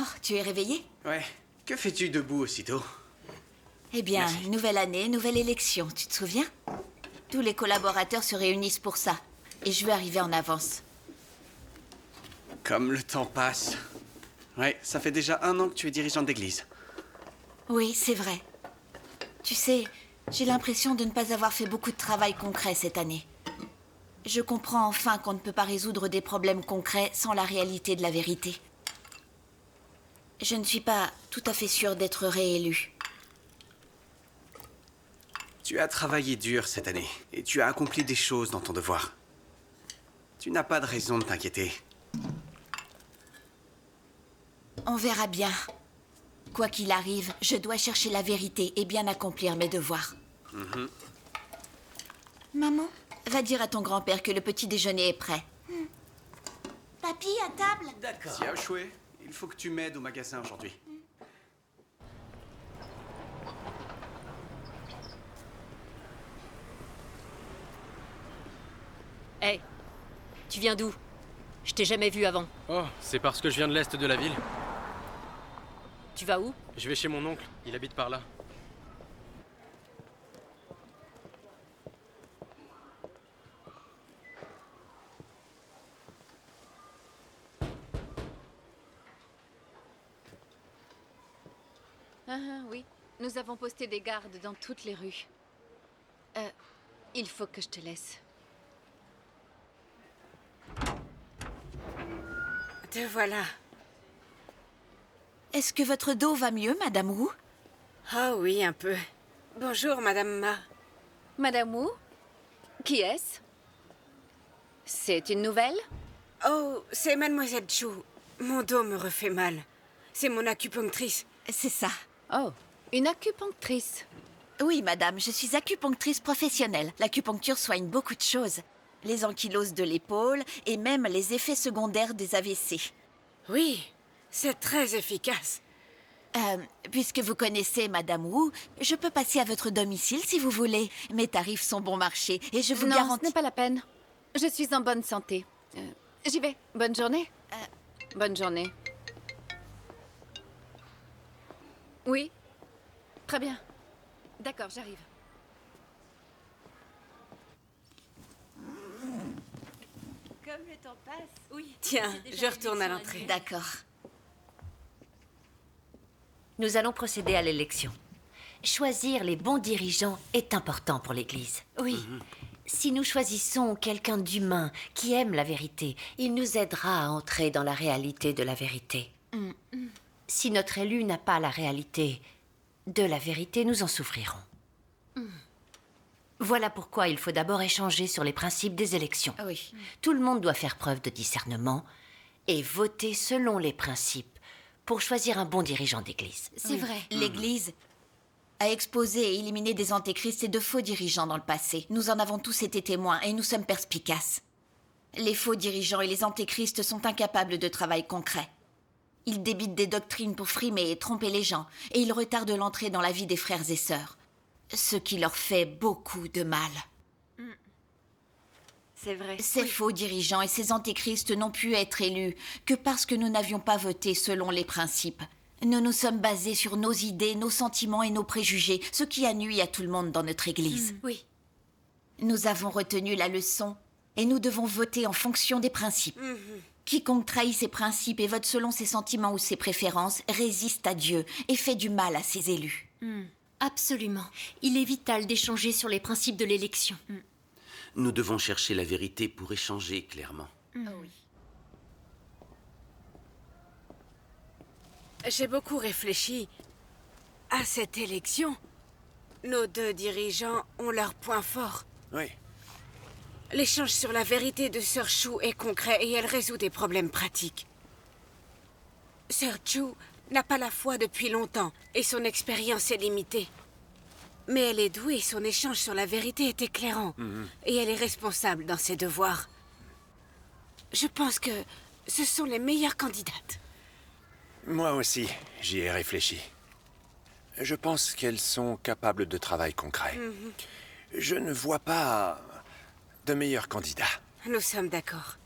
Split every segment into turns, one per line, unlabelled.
Oh, tu es réveillé?
Ouais. Que fais-tu debout aussitôt?
Eh bien,
Merci.
nouvelle année, nouvelle élection, tu te souviens? Tous les collaborateurs se réunissent pour ça. Et je veux arriver en avance.
Comme le temps passe. Ouais, ça fait déjà 1 an que tu es dirigeante d'église.
Oui, c'est vrai. Tu sais, j'ai l'impression de ne pas avoir fait beaucoup de travail concret cette année. Je comprends enfin qu'on ne peut pas résoudre des problèmes concrets sans la réalité de la vérité. Je ne suis pas tout à fait sûre d'être réélue.
Tu as travaillé dur cette année, et tu as accompli des choses dans ton devoir. Tu n'as pas de raison de t'inquiéter.
On verra bien. Quoi qu'il arrive, je dois chercher la vérité et bien accomplir mes devoirs. Maman, va dire à ton grand-père que le petit déjeuner est prêt. Papy, à table.
D'accord. Xiaoxue, il faut que tu m'aides au magasin aujourd'hui.
Hé, tu viens d'où? Je t'ai jamais vu avant.
Oh, c'est parce que je viens de l'est de la ville.
Tu vas où?
Je vais chez mon oncle, il habite par là.
Oui. Nous avons posté des gardes dans toutes les rues. Il faut que je te laisse.
Te voilà.
Est-ce que votre dos va mieux, Madame Wu?
Oh oui, un peu. Bonjour, Madame Ma.
Madame Wu? Qui est-ce? C'est une nouvelle?
Oh, c'est Mademoiselle Chu. Mon dos me refait mal. C'est mon acupunctrice.
C'est ça.
Oh, une acupunctrice.
Oui, madame, je suis acupunctrice professionnelle. L'acupuncture soigne beaucoup de choses. Les ankyloses de l'épaule et même les effets secondaires des AVC.
Oui, c'est très efficace.
Puisque vous connaissez Madame Wu, je peux passer à votre domicile si vous voulez. Mes tarifs sont bon marché et je vous
Non,
garantis...
ce n'est pas la peine. Je suis en bonne santé. J'y vais. Bonne journée. Bonne journée. Oui. Très bien. D'accord, j'arrive.
Comme le temps passe. Oui.
Tiens, je retourne à l'entrée.
D'accord.
Nous allons procéder à l'élection. Choisir les bons dirigeants est important pour l'Église. Oui. Si nous choisissons quelqu'un d'humain qui aime la vérité, il nous aidera à entrer dans la réalité de la vérité. Si notre élu n'a pas la réalité de la vérité, nous en souffrirons. Voilà pourquoi il faut d'abord échanger sur les principes des élections.
Oui.
Tout le monde doit faire preuve de discernement et voter selon les principes pour choisir un bon dirigeant d'église.
C'est vrai.
L'Église a exposé et éliminé des antéchrists et de faux dirigeants dans le passé. Nous en avons tous été témoins et nous sommes perspicaces. Les faux dirigeants et les antéchrists sont incapables de travail concret. Ils débitent des doctrines pour frimer et tromper les gens, et ils retardent l'entrée dans la vie des frères et sœurs, ce qui leur fait beaucoup de mal.
C'est vrai.
Ces faux dirigeants et ces antéchrists n'ont pu être élus que parce que nous n'avions pas voté selon les principes. Nous nous sommes basés sur nos idées, nos sentiments et nos préjugés, ce qui a nui à tout le monde dans notre Église.
Oui.
Nous avons retenu la leçon et nous devons voter en fonction des principes. Quiconque trahit ses principes et vote selon ses sentiments ou ses préférences résiste à Dieu et fait du mal à ses élus.
Absolument. Il est vital d'échanger sur les principes de l'élection.
Nous devons chercher la vérité pour échanger clairement.
J'ai beaucoup réfléchi à cette élection. Nos deux dirigeants ont leurs points forts.
Oui.
L'échange sur la vérité de Sœur Chu est concret et elle résout des problèmes pratiques. Sœur Chu n'a pas la foi depuis longtemps et son expérience est limitée. Mais elle est douée et son échange sur la vérité est éclairant. Et elle est responsable dans ses devoirs. Je pense que ce sont les meilleures candidates.
Moi aussi, j'y ai réfléchi. Je pense qu'elles sont capables de travail concret. Je ne vois pas de meilleurs candidats.
Nous sommes d'accord.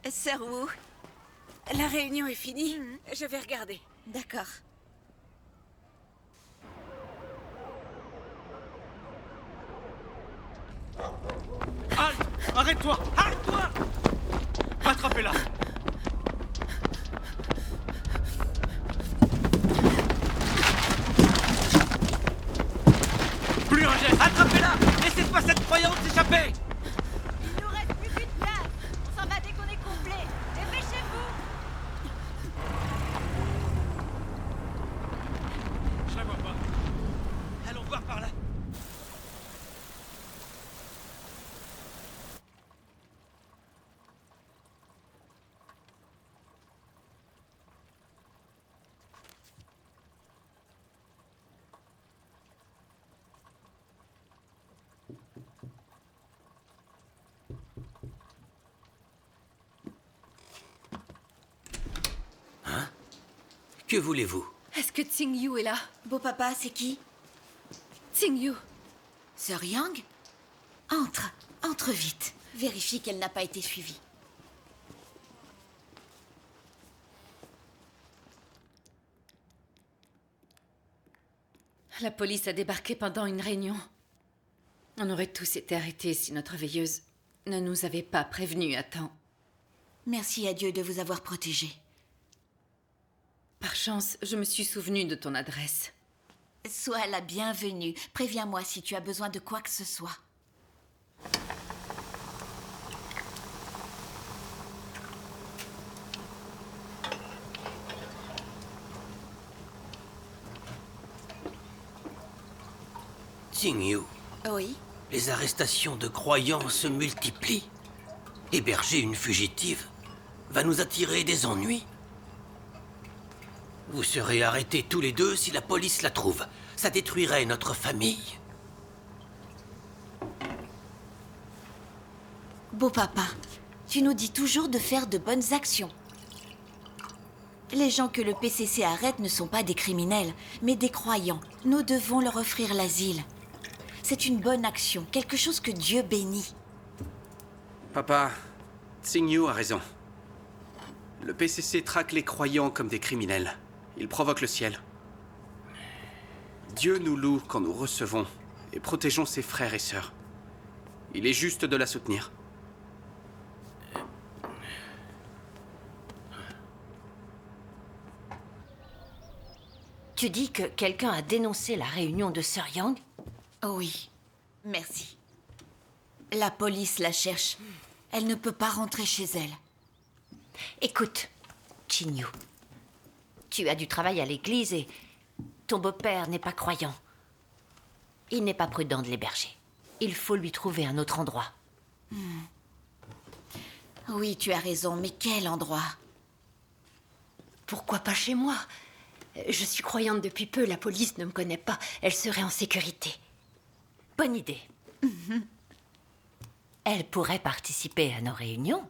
Sœur Wu,
La réunion est finie. Je vais regarder.
D'accord.
Halte! Arrête-toi! Arrête-toi! Rattrapez-la! Plus un geste! Attrapez-la! Laissez pas cette croyante s'échapper!
Il nous reste plus qu'une place. On s'en va dès qu'on est complet. Dépêchez-vous.
Je la vois pas. Allons voir par là.
Que voulez-vous?
Est-ce que Tsing Yu est là?
Beau papa, c'est qui?
Tsing Yu.
Sœur Yang? Entre vite. Vérifie qu'elle n'a pas été suivie.
La police a débarqué pendant une réunion. On aurait tous été arrêtés si notre veilleuse ne nous avait pas prévenus à temps.
Merci à Dieu de vous avoir protégés.
Par chance, je me suis souvenu de ton adresse.
Sois la bienvenue. Préviens-moi si tu as besoin de quoi que ce soit.
Tsing Yu,
Oui?
les arrestations de croyants se multiplient. Héberger une fugitive va nous attirer des ennuis. Vous serez arrêtés tous les deux si la police la trouve. Ça détruirait notre famille.
Beau papa, tu nous dis toujours de faire de bonnes actions. Les gens que le PCC arrête ne sont pas des criminels, mais des croyants. Nous devons leur offrir l'asile. C'est une bonne action, quelque chose que Dieu bénit.
Papa, Tsing Yu a raison. Le PCC traque les croyants comme des criminels. Il provoque le ciel. Dieu nous loue quand nous recevons et protégeons ses frères et sœurs. Il est juste de la soutenir.
Tu dis que quelqu'un a dénoncé la réunion de Sœur Yang?
Oui, merci. La police la cherche. Elle ne peut pas rentrer chez elle.
Écoute, Tsing Yu, tu as du travail à l'église et ton beau-père n'est pas croyant. Il n'est pas prudent de l'héberger. Il faut lui trouver un autre endroit.
Oui, tu as raison, mais quel endroit?
Pourquoi pas chez moi? Je suis croyante depuis peu, la police ne me connaît pas. Elle serait en sécurité.
Bonne idée. Elle pourrait participer à nos réunions.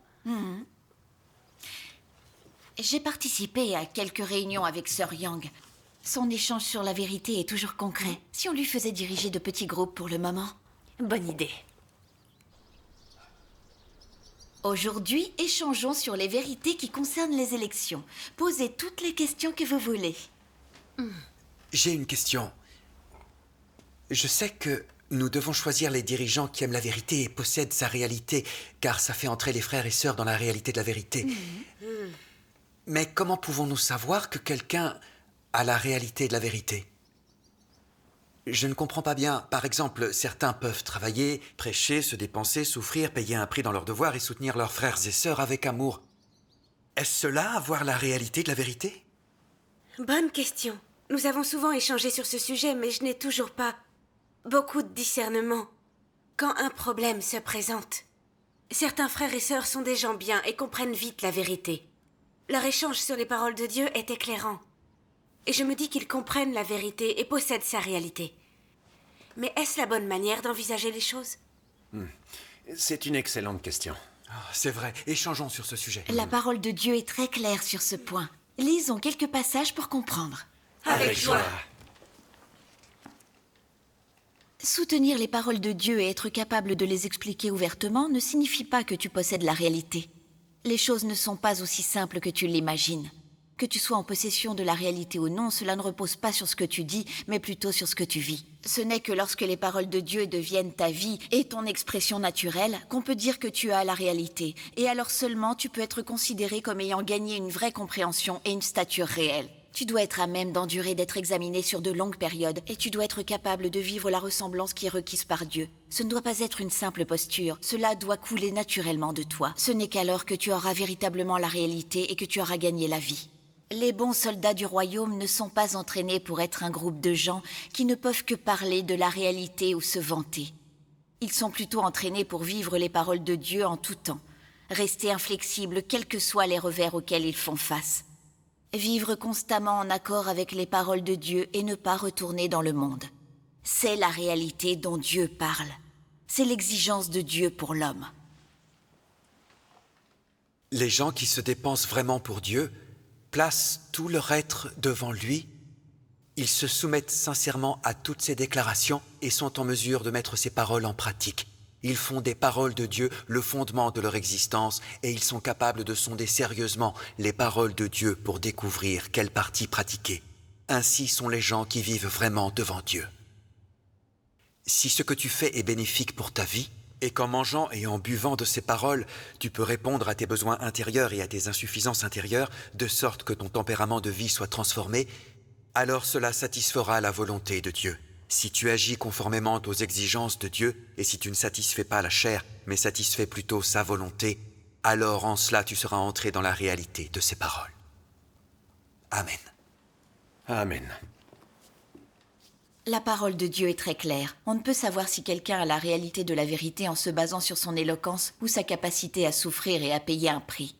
J'ai participé à quelques réunions avec Sœur Yang. Son échange sur la vérité est toujours concret. Si on lui faisait diriger de petits groupes pour le moment.
Bonne idée.
Aujourd'hui, échangeons sur les vérités qui concernent les élections. Posez toutes les questions que vous voulez.
J'ai une question. Je sais que nous devons choisir les dirigeants qui aiment la vérité et possèdent sa réalité, car ça fait entrer les frères et sœurs dans la réalité de la vérité. Mais comment pouvons-nous savoir que quelqu'un a la réalité de la vérité? Je ne comprends pas bien. Par exemple, certains peuvent travailler, prêcher, se dépenser, souffrir, payer un prix dans leurs devoirs et soutenir leurs frères et sœurs avec amour. Est-ce cela, avoir la réalité de la vérité?
Bonne question. Nous avons souvent échangé sur ce sujet, mais je n'ai toujours pas beaucoup de discernement quand un problème se présente. Certains frères et sœurs sont des gens bien et comprennent vite la vérité. Leur échange sur les paroles de Dieu est éclairant. Et je me dis qu'ils comprennent la vérité et possèdent sa réalité. Mais est-ce la bonne manière d'envisager les choses?
C'est une excellente question. C'est vrai, échangeons sur ce sujet.
La parole de Dieu est très claire sur ce point. Lisons quelques passages pour comprendre.
Avec joie.
Soutenir les paroles de Dieu et être capable de les expliquer ouvertement ne signifie pas que tu possèdes la réalité. Les choses ne sont pas aussi simples que tu l'imagines. Que tu sois en possession de la réalité ou non, cela ne repose pas sur ce que tu dis, mais plutôt sur ce que tu vis. Ce n'est que lorsque les paroles de Dieu deviennent ta vie et ton expression naturelle qu'on peut dire que tu as la réalité. Et alors seulement tu peux être considéré comme ayant gagné une vraie compréhension et une stature réelle. Tu dois être à même d'endurer d'être examiné sur de longues périodes et tu dois être capable de vivre la ressemblance qui est requise par Dieu. Ce ne doit pas être une simple posture, cela doit couler naturellement de toi. Ce n'est qu'alors que tu auras véritablement la réalité et que tu auras gagné la vie. Les bons soldats du royaume ne sont pas entraînés pour être un groupe de gens qui ne peuvent que parler de la réalité ou se vanter. Ils sont plutôt entraînés pour vivre les paroles de Dieu en tout temps, rester inflexibles quels que soient les revers auxquels ils font face. Vivre constamment en accord avec les paroles de Dieu et ne pas retourner dans le monde. C'est la réalité dont Dieu parle. C'est l'exigence de Dieu pour l'homme.
Les gens qui se dépensent vraiment pour Dieu placent tout leur être devant lui. Ils se soumettent sincèrement à toutes ses déclarations et sont en mesure de mettre ses paroles en pratique. Ils font des paroles de Dieu le fondement de leur existence et ils sont capables de sonder sérieusement les paroles de Dieu pour découvrir quelle partie pratiquer. Ainsi sont les gens qui vivent vraiment devant Dieu. Si ce que tu fais est bénéfique pour ta vie, et qu'en mangeant et en buvant de ces paroles, tu peux répondre à tes besoins intérieurs et à tes insuffisances intérieures, de sorte que ton tempérament de vie soit transformé, alors cela satisfera la volonté de Dieu. Si tu agis conformément aux exigences de Dieu, et si tu ne satisfais pas la chair, mais satisfais plutôt sa volonté, alors en cela tu seras entré dans la réalité de ses paroles. Amen.
Amen.
La parole de Dieu est très claire. On ne peut savoir si quelqu'un a la réalité de la vérité en se basant sur son éloquence ou sa capacité à souffrir et à payer un prix.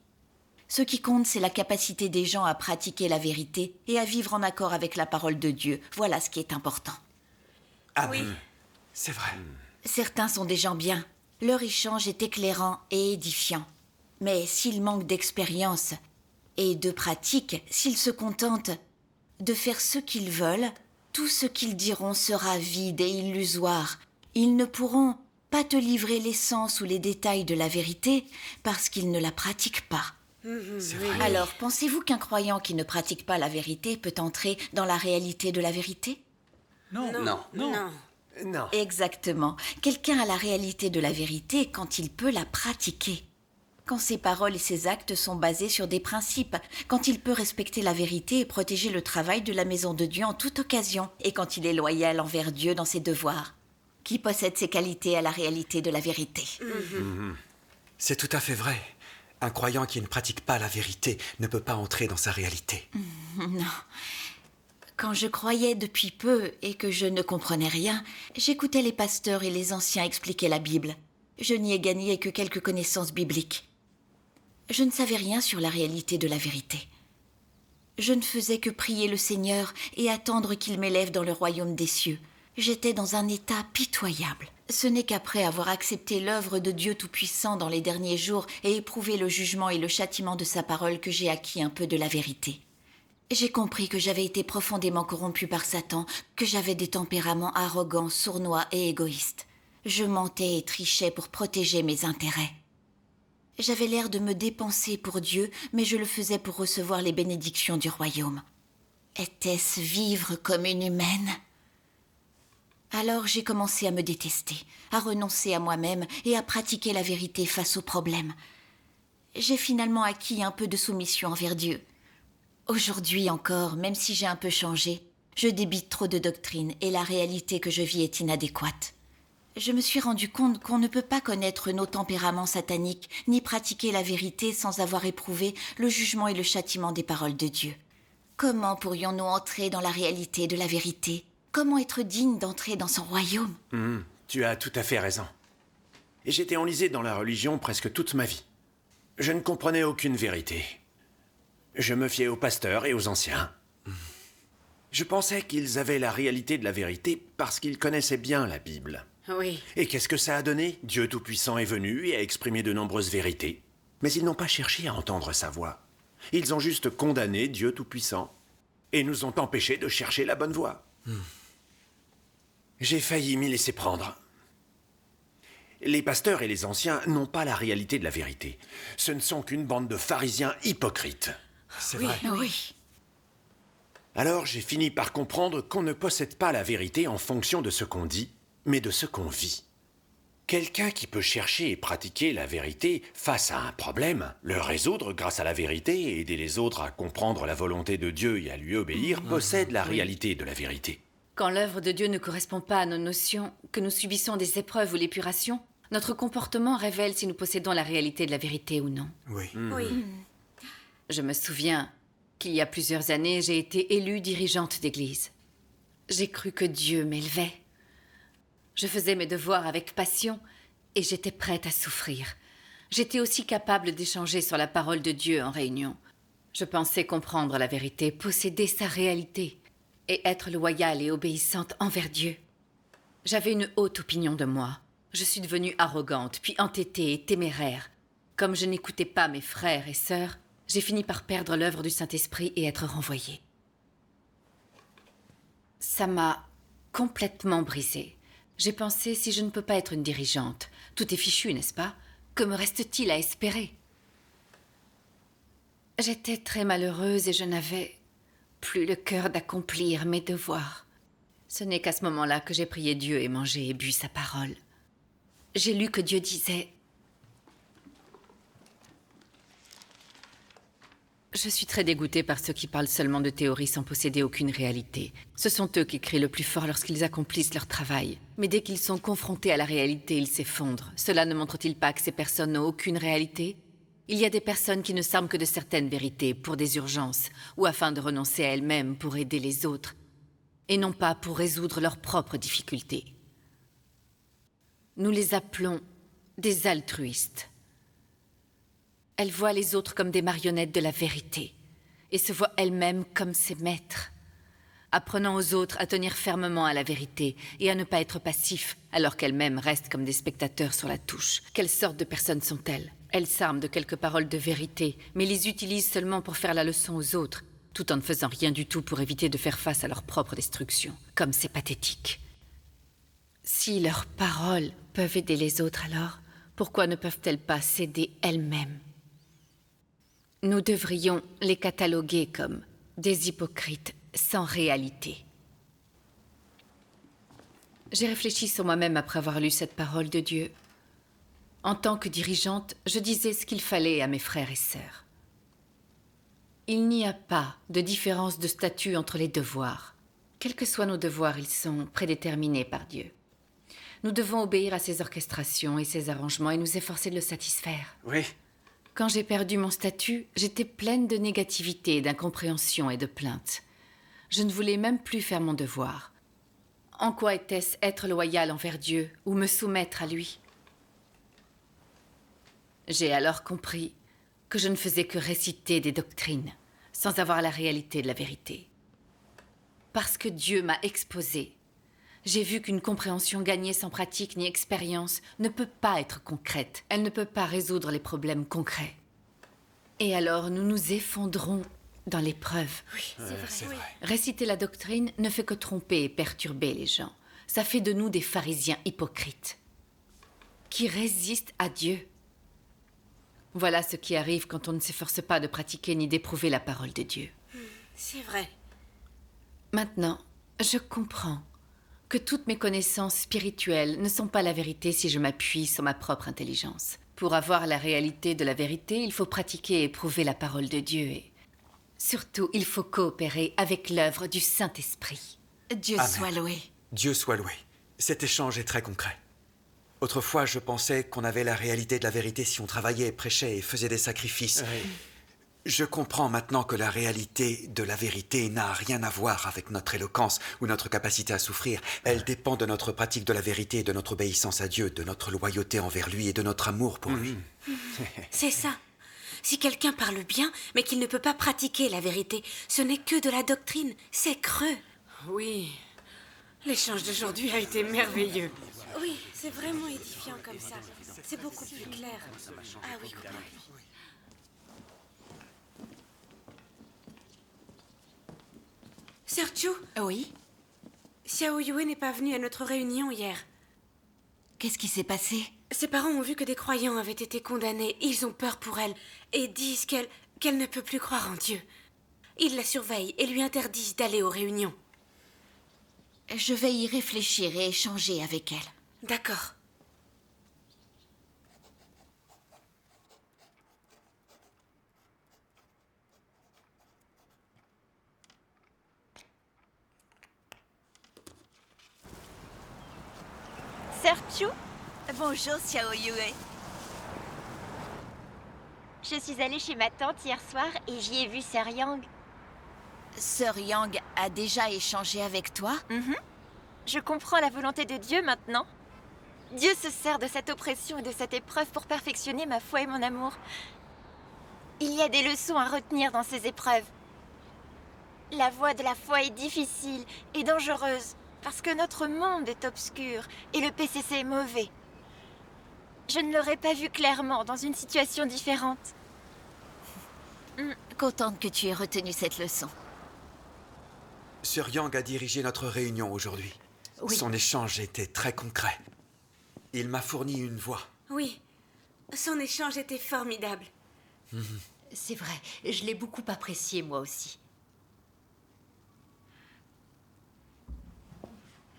Ce qui compte, c'est la capacité des gens à pratiquer la vérité et à vivre en accord avec la parole de Dieu. Voilà ce qui est important.
Amen. Oui. C'est vrai.
Certains sont des gens bien. Leur échange est éclairant et édifiant. Mais s'ils manquent d'expérience et de pratique, s'ils se contentent de faire ce qu'ils veulent, tout ce qu'ils diront sera vide et illusoire. Ils ne pourront pas te livrer l'essence ou les détails de la vérité parce qu'ils ne la pratiquent pas.
C'est vrai.
Alors, pensez-vous qu'un croyant qui ne pratique pas la vérité peut entrer dans la réalité de la vérité ?
Non.
Non.
Exactement. Quelqu'un a la réalité de la vérité quand il peut la pratiquer. Quand ses paroles et ses actes sont basés sur des principes, quand il peut respecter la vérité et protéger le travail de la maison de Dieu en toute occasion, et quand il est loyal envers Dieu dans ses devoirs. Qui possède ces qualités a la réalité de la vérité.
C'est tout à fait vrai. Un croyant qui ne pratique pas la vérité ne peut pas entrer dans sa réalité.
Non. Quand je croyais depuis peu et que je ne comprenais rien, j'écoutais les pasteurs et les anciens expliquer la Bible. Je n'y ai gagné que quelques connaissances bibliques. Je ne savais rien sur la réalité de la vérité. Je ne faisais que prier le Seigneur et attendre qu'il m'élève dans le royaume des cieux. J'étais dans un état pitoyable. Ce n'est qu'après avoir accepté l'œuvre de Dieu Tout-Puissant dans les derniers jours et éprouvé le jugement et le châtiment de sa parole que j'ai acquis un peu de la vérité. J'ai compris que j'avais été profondément corrompu par Satan, que j'avais des tempéraments arrogants, sournois et égoïstes. Je mentais et trichais pour protéger mes intérêts. J'avais l'air de me dépenser pour Dieu, mais je le faisais pour recevoir les bénédictions du royaume. Était-ce vivre comme une humaine ? Alors j'ai commencé à me détester, à renoncer à moi-même et à pratiquer la vérité face aux problèmes. J'ai finalement acquis un peu de soumission envers Dieu. Aujourd'hui encore, même si j'ai un peu changé, je débite trop de doctrines et la réalité que je vis est inadéquate. Je me suis rendu compte qu'on ne peut pas connaître nos tempéraments sataniques ni pratiquer la vérité sans avoir éprouvé le jugement et le châtiment des paroles de Dieu. Comment pourrions-nous entrer dans la réalité de la vérité ? Comment être digne d'entrer dans son royaume ?
Tu as tout à fait raison. Et j'étais enlisé dans la religion presque toute ma vie. Je ne comprenais aucune vérité. Je me fiais aux pasteurs et aux anciens. Je pensais qu'ils avaient la réalité de la vérité parce qu'ils connaissaient bien la Bible.
Oui.
Et qu'est-ce que ça a donné ? Dieu Tout-Puissant est venu et a exprimé de nombreuses vérités. Mais ils n'ont pas cherché à entendre sa voix. Ils ont juste condamné Dieu Tout-Puissant et nous ont empêchés de chercher la bonne voie. J'ai failli m'y laisser prendre. Les pasteurs et les anciens n'ont pas la réalité de la vérité. Ce ne sont qu'une bande de pharisiens hypocrites.
C'est vrai.
Oui.
Alors j'ai fini par comprendre qu'on ne possède pas la vérité en fonction de ce qu'on dit, mais de ce qu'on vit. Quelqu'un qui peut chercher et pratiquer la vérité face à un problème, le résoudre grâce à la vérité et aider les autres à comprendre la volonté de Dieu et à lui obéir, possède la réalité de la vérité.
Quand l'œuvre de Dieu ne correspond pas à nos notions, que nous subissons des épreuves ou l'épuration, notre comportement révèle si nous possédons la réalité de la vérité ou non.
Oui.
Oui.
Je me souviens qu'il y a plusieurs années, j'ai été élue dirigeante d'église. J'ai cru que Dieu m'élevait. Je faisais mes devoirs avec passion et j'étais prête à souffrir. J'étais aussi capable d'échanger sur la parole de Dieu en réunion. Je pensais comprendre la vérité, posséder sa réalité et être loyale et obéissante envers Dieu. J'avais une haute opinion de moi. Je suis devenue arrogante, puis entêtée et téméraire. Comme je n'écoutais pas mes frères et sœurs, j'ai fini par perdre l'œuvre du Saint-Esprit et être renvoyée. Ça m'a complètement brisée. J'ai pensé, si je ne peux pas être une dirigeante, tout est fichu, n'est-ce pas? Que me reste-t-il à espérer? J'étais très malheureuse et je n'avais plus le cœur d'accomplir mes devoirs. Ce n'est qu'à ce moment-là que j'ai prié Dieu et mangé et bu sa parole. J'ai lu que Dieu disait: je suis très dégoûtée par ceux qui parlent seulement de théorie sans posséder aucune réalité. Ce sont eux qui crient le plus fort lorsqu'ils accomplissent leur travail. Mais dès qu'ils sont confrontés à la réalité, ils s'effondrent. Cela ne montre-t-il pas que ces personnes n'ont aucune réalité? Il y a des personnes qui ne s'arment que de certaines vérités pour des urgences, ou afin de renoncer à elles-mêmes pour aider les autres, et non pas pour résoudre leurs propres difficultés. Nous les appelons des altruistes. Elles voient les autres comme des marionnettes de la vérité et se voient elles-mêmes comme ses maîtres, apprenant aux autres à tenir fermement à la vérité et à ne pas être passifs, alors qu'elles-mêmes restent comme des spectateurs sur la touche. Quelle sorte de personnes sont-elles? Elles s'arment de quelques paroles de vérité, mais les utilisent seulement pour faire la leçon aux autres, tout en ne faisant rien du tout pour éviter de faire face à leur propre destruction. Comme c'est pathétique. Si leurs paroles peuvent aider les autres alors, pourquoi ne peuvent-elles pas s'aider elles-mêmes? Nous devrions les cataloguer comme des hypocrites sans réalité. J'ai réfléchi sur moi-même après avoir lu cette parole de Dieu. En tant que dirigeante, je disais ce qu'il fallait à mes frères et sœurs. Il n'y a pas de différence de statut entre les devoirs. Quels que soient nos devoirs, ils sont prédéterminés par Dieu. Nous devons obéir à ses orchestrations et ses arrangements et nous efforcer de le satisfaire.
Oui.
Quand j'ai perdu mon statut, j'étais pleine de négativité, d'incompréhension et de plaintes. Je ne voulais même plus faire mon devoir. En quoi était-ce être loyal envers Dieu ou me soumettre à lui? J'ai alors compris que je ne faisais que réciter des doctrines, sans avoir la réalité de la vérité. Parce que Dieu m'a exposée, j'ai vu qu'une compréhension gagnée sans pratique ni expérience ne peut pas être concrète. Elle ne peut pas résoudre les problèmes concrets. Et alors nous nous effondrons dans l'épreuve.
Oui, c'est vrai.
Réciter la doctrine ne fait que tromper et perturber les gens. Ça fait de nous des pharisiens hypocrites qui résistent à Dieu. Voilà ce qui arrive quand on ne s'efforce pas de pratiquer ni d'éprouver la parole de Dieu.
C'est vrai.
Maintenant, je comprends que toutes mes connaissances spirituelles ne sont pas la vérité si je m'appuie sur ma propre intelligence. Pour avoir la réalité de la vérité, il faut pratiquer et éprouver la parole de Dieu et surtout, il faut coopérer avec l'œuvre du Saint-Esprit.
Dieu
Amen.
soit loué.
Dieu soit loué. Cet échange est très concret. Autrefois, je pensais qu'on avait la réalité de la vérité si on travaillait, prêchait et faisait des sacrifices.
Oui.
Je comprends maintenant que la réalité de la vérité n'a rien à voir avec notre éloquence ou notre capacité à souffrir. Elle dépend de notre pratique de la vérité et de notre obéissance à Dieu, de notre loyauté envers lui et de notre amour pour lui.
C'est ça. Si quelqu'un parle bien, mais qu'il ne peut pas pratiquer la vérité, ce n'est que de la doctrine. C'est creux.
Oui. L'échange d'aujourd'hui a été merveilleux.
Oui, c'est vraiment édifiant comme ça. C'est beaucoup plus clair. Ah oui, complètement. Sir Chu,
Oui?
Xiao Yue n'est pas venu à notre réunion hier.
Qu'est-ce qui s'est passé?
Ses parents ont vu que des croyants avaient été condamnés. Ils ont peur pour elle et disent qu'elle ne peut plus croire en Dieu. Ils la surveillent et lui interdisent d'aller aux réunions.
Je vais y réfléchir et échanger avec elle.
D'accord.
Sœur Chu,
Bonjour, Xiao Yue.
je suis allée chez ma tante hier soir et j'y ai vu Sœur Yang.
Sœur Yang a déjà échangé avec toi?
Je comprends la volonté de Dieu maintenant. Dieu se sert de cette oppression et de cette épreuve pour perfectionner ma foi et mon amour. Il y a des leçons à retenir dans ces épreuves. La voie de la foi est difficile et dangereuse parce que notre monde est obscur et le PCC est mauvais. Je ne l'aurais pas vu clairement dans une situation différente.
Contente que tu aies retenu cette leçon.
Sœur Yang a dirigé notre réunion aujourd'hui.
Oui.
Son échange était très concret. Il m'a fourni une voix.
Oui, son échange était formidable.
C'est vrai, je l'ai beaucoup apprécié moi aussi.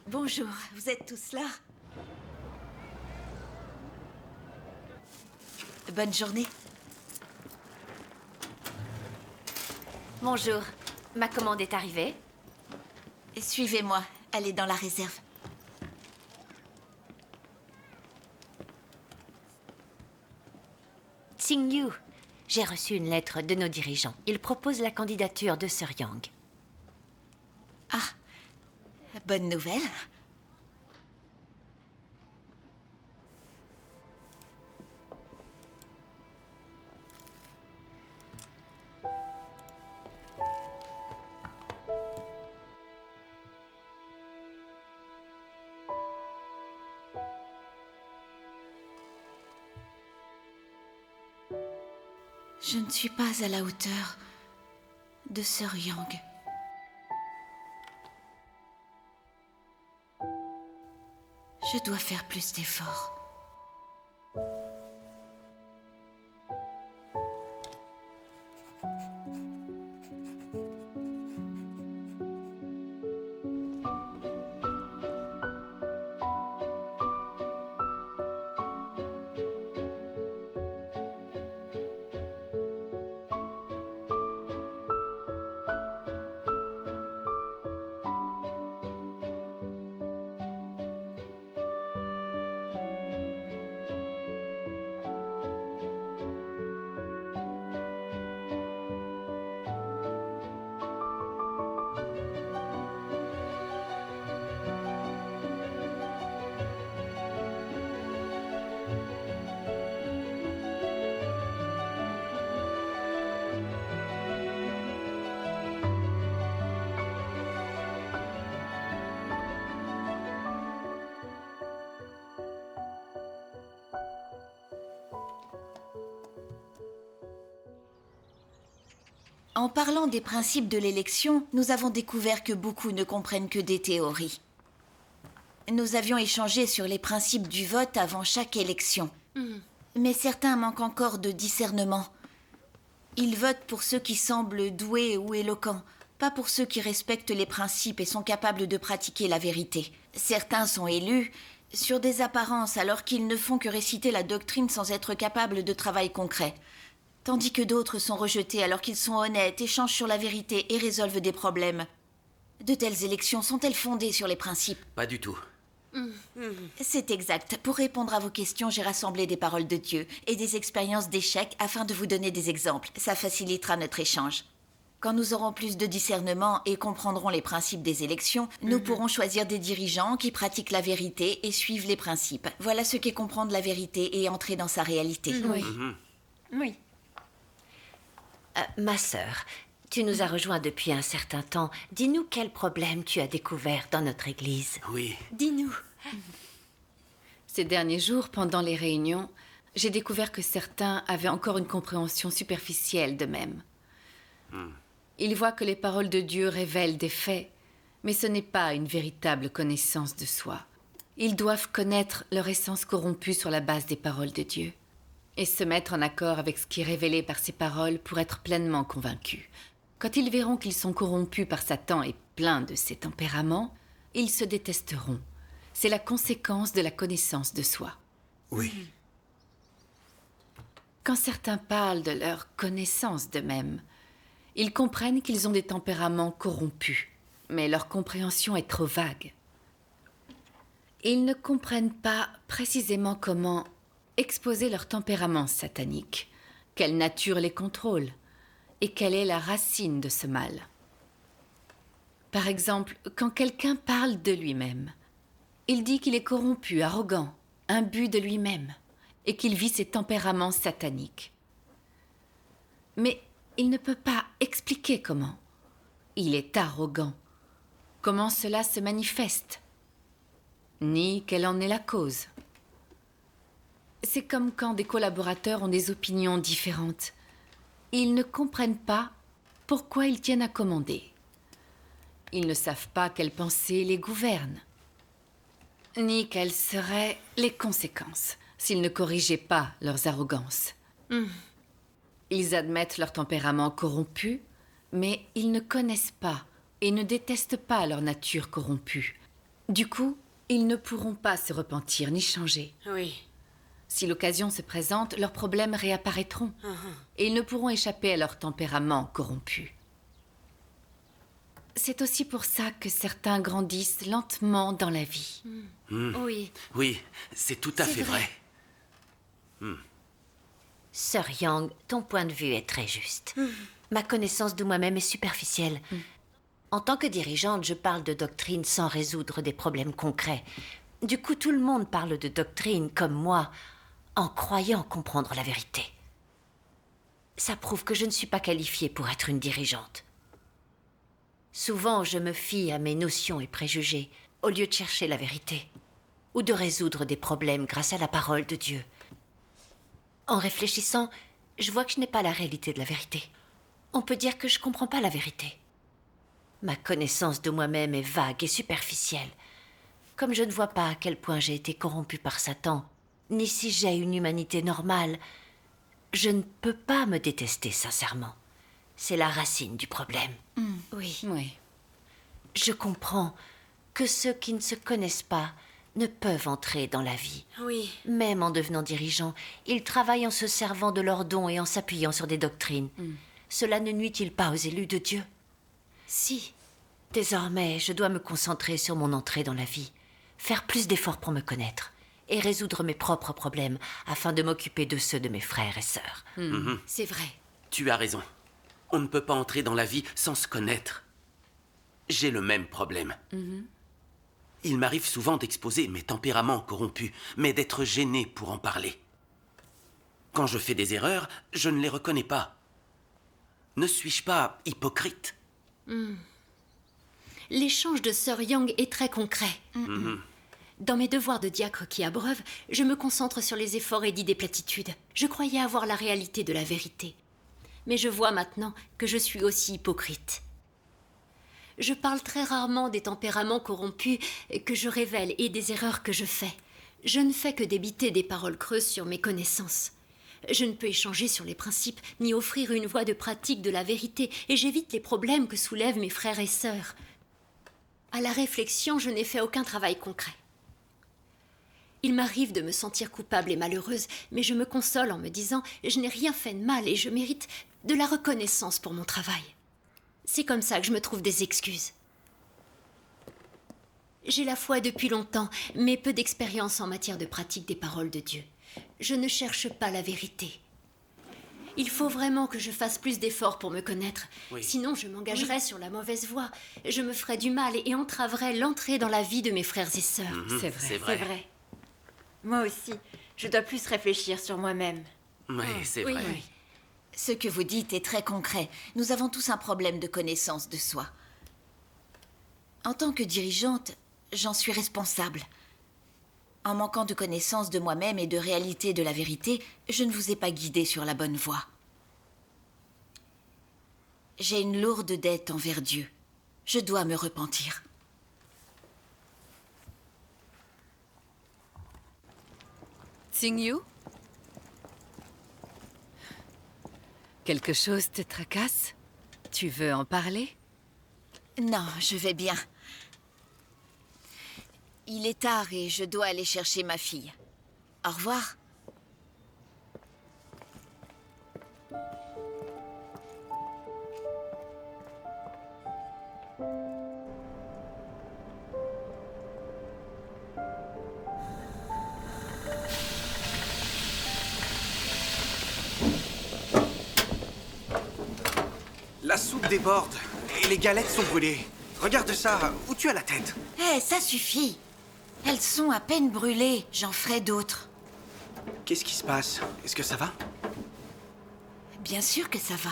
Bonjour, vous êtes tous là? Bonne journée.
Bonjour, ma commande est arrivée.
Suivez-moi, elle est dans la réserve.
Tsing Yu, j'ai reçu une lettre de nos dirigeants. Ils proposent la candidature de Sœur Yang.
Bonne nouvelle. Je ne suis pas à la hauteur de Sœur Yang. Je dois faire plus d'efforts. En parlant des principes de l'élection, nous avons découvert que beaucoup ne comprennent que des théories. Nous avions échangé sur les principes du vote avant chaque élection. Mais certains manquent encore de discernement. Ils votent pour ceux qui semblent doués ou éloquents, pas pour ceux qui respectent les principes et sont capables de pratiquer la vérité. Certains sont élus sur des apparences alors qu'ils ne font que réciter la doctrine sans être capables de travail concret. Tandis que d'autres sont rejetés alors qu'ils sont honnêtes, échangent sur la vérité et résolvent des problèmes. De telles élections sont-elles fondées sur les principes?
Pas du tout.
C'est exact. Pour répondre à vos questions, j'ai rassemblé des paroles de Dieu et des expériences d'échecs afin de vous donner des exemples. Ça facilitera notre échange. Quand nous aurons plus de discernement et comprendrons les principes des élections, nous pourrons choisir des dirigeants qui pratiquent la vérité et suivent les principes. Voilà ce qu'est comprendre la vérité et entrer dans sa réalité.
Oui.
Oui.
Ma sœur, tu nous as rejoints depuis un certain temps. Dis-nous quel problème tu as découvert dans notre église.
Oui.
Dis-nous.
Ces derniers jours, pendant les réunions, j'ai découvert que certains avaient encore une compréhension superficielle d'eux-mêmes. Ils voient que les paroles de Dieu révèlent des faits, mais ce n'est pas une véritable connaissance de soi. Ils doivent connaître leur essence corrompue sur la base des paroles de Dieu et se mettre en accord avec ce qui est révélé par ces paroles pour être pleinement convaincus. Quand ils verront qu'ils sont corrompus par Satan et pleins de ses tempéraments, ils se détesteront. C'est la conséquence de la connaissance de soi.
Oui.
Quand certains parlent de leur connaissance d'eux-mêmes, ils comprennent qu'ils ont des tempéraments corrompus, mais leur compréhension est trop vague. Ils ne comprennent pas précisément comment exposer leur tempérament satanique, quelle nature les contrôle et quelle est la racine de ce mal. Par exemple, quand quelqu'un parle de lui-même, il dit qu'il est corrompu, arrogant, imbu de lui-même et qu'il vit ses tempéraments sataniques. Mais il ne peut pas expliquer comment. Il est arrogant. Comment cela se manifeste, ni quelle en est la cause. C'est comme quand des collaborateurs ont des opinions différentes. Ils ne comprennent pas pourquoi ils tiennent à commander. Ils ne savent pas quelles pensées les gouvernent, ni quelles seraient les conséquences s'ils ne corrigeaient pas leurs arrogances. Ils admettent leur tempérament corrompu, mais ils ne connaissent pas et ne détestent pas leur nature corrompue. Du coup, ils ne pourront pas se repentir ni changer.
Oui.
Si l'occasion se présente, leurs problèmes réapparaîtront et ils ne pourront échapper à leur tempérament corrompu. C'est aussi pour ça que certains grandissent lentement dans la vie.
Oui. Oui, c'est tout à fait vrai.
Sœur Yang, ton point de vue est très juste. Ma connaissance de moi-même est superficielle. En tant que dirigeante, je parle de doctrine sans résoudre des problèmes concrets. Du coup, tout le monde parle de doctrine comme moi, en croyant comprendre la vérité. Ça prouve que je ne suis pas qualifiée pour être une dirigeante. Souvent, je me fie à mes notions et préjugés, au lieu de chercher la vérité, ou de résoudre des problèmes grâce à la parole de Dieu. En réfléchissant, je vois que je n'ai pas la réalité de la vérité. On peut dire que je ne comprends pas la vérité. Ma connaissance de moi-même est vague et superficielle. Comme je ne vois pas à quel point j'ai été corrompue par Satan, ni si j'ai une humanité normale, je ne peux pas me détester sincèrement. C'est la racine du problème.
Oui.
Je comprends que ceux qui ne se connaissent pas ne peuvent entrer dans la vie.
Oui.
Même en devenant dirigeants, ils travaillent en se servant de leurs dons et en s'appuyant sur des doctrines. Cela ne nuit-il pas aux élus de Dieu? Si. Désormais, je dois me concentrer sur mon entrée dans la vie, faire plus d'efforts pour me connaître et résoudre mes propres problèmes afin de m'occuper de ceux de mes frères et sœurs.
C'est vrai.
Tu as raison. On ne peut pas entrer dans la vie sans se connaître. J'ai le même problème. Il m'arrive souvent d'exposer mes tempéraments corrompus, mais d'être gêné pour en parler. Quand je fais des erreurs, je ne les reconnais pas. Ne suis-je pas hypocrite?
L'échange de Sœur Yang est très concret. Dans mes devoirs de diacre qui abreuve, je me concentre sur les efforts et des platitudes. Je croyais avoir la réalité de la vérité. Mais je vois maintenant que je suis aussi hypocrite. Je parle très rarement des tempéraments corrompus que je révèle et des erreurs que je fais. Je ne fais que débiter des paroles creuses sur mes connaissances. Je ne peux échanger sur les principes, ni offrir une voie de pratique de la vérité, et j'évite les problèmes que soulèvent mes frères et sœurs. À la réflexion, je n'ai fait aucun travail concret. Il m'arrive de me sentir coupable et malheureuse, mais je me console en me disant « Je n'ai rien fait de mal et je mérite de la reconnaissance pour mon travail. » C'est comme ça que je me trouve des excuses. J'ai la foi depuis longtemps, mais peu d'expérience en matière de pratique des paroles de Dieu. Je ne cherche pas la vérité. Il faut vraiment que je fasse plus d'efforts pour me connaître. Sinon, je m'engagerais sur la mauvaise voie. Je me ferais du mal et entraverais l'entrée dans la vie de mes frères et sœurs.
C'est vrai.
Moi aussi, je dois plus réfléchir sur moi-même.
Oui, c'est vrai.
Ce que vous dites est très concret. Nous avons tous un problème de connaissance de soi. En tant que dirigeante, j'en suis responsable. En manquant de connaissance de moi-même et de réalité de la vérité, je ne vous ai pas guidé sur la bonne voie. J'ai une lourde dette envers Dieu. Je dois me repentir.
Xingyu? Quelque chose te tracasse? Tu veux en parler?
Non, je vais bien. Il est tard et je dois aller chercher ma fille. Au revoir.
La soupe déborde et les galettes sont brûlées. Regarde ça, où tu as la tête?
Hé, ça suffit. Elles sont à peine brûlées, j'en ferai d'autres.
Qu'est-ce qui se passe? Est-ce que ça va?
Bien sûr que ça va.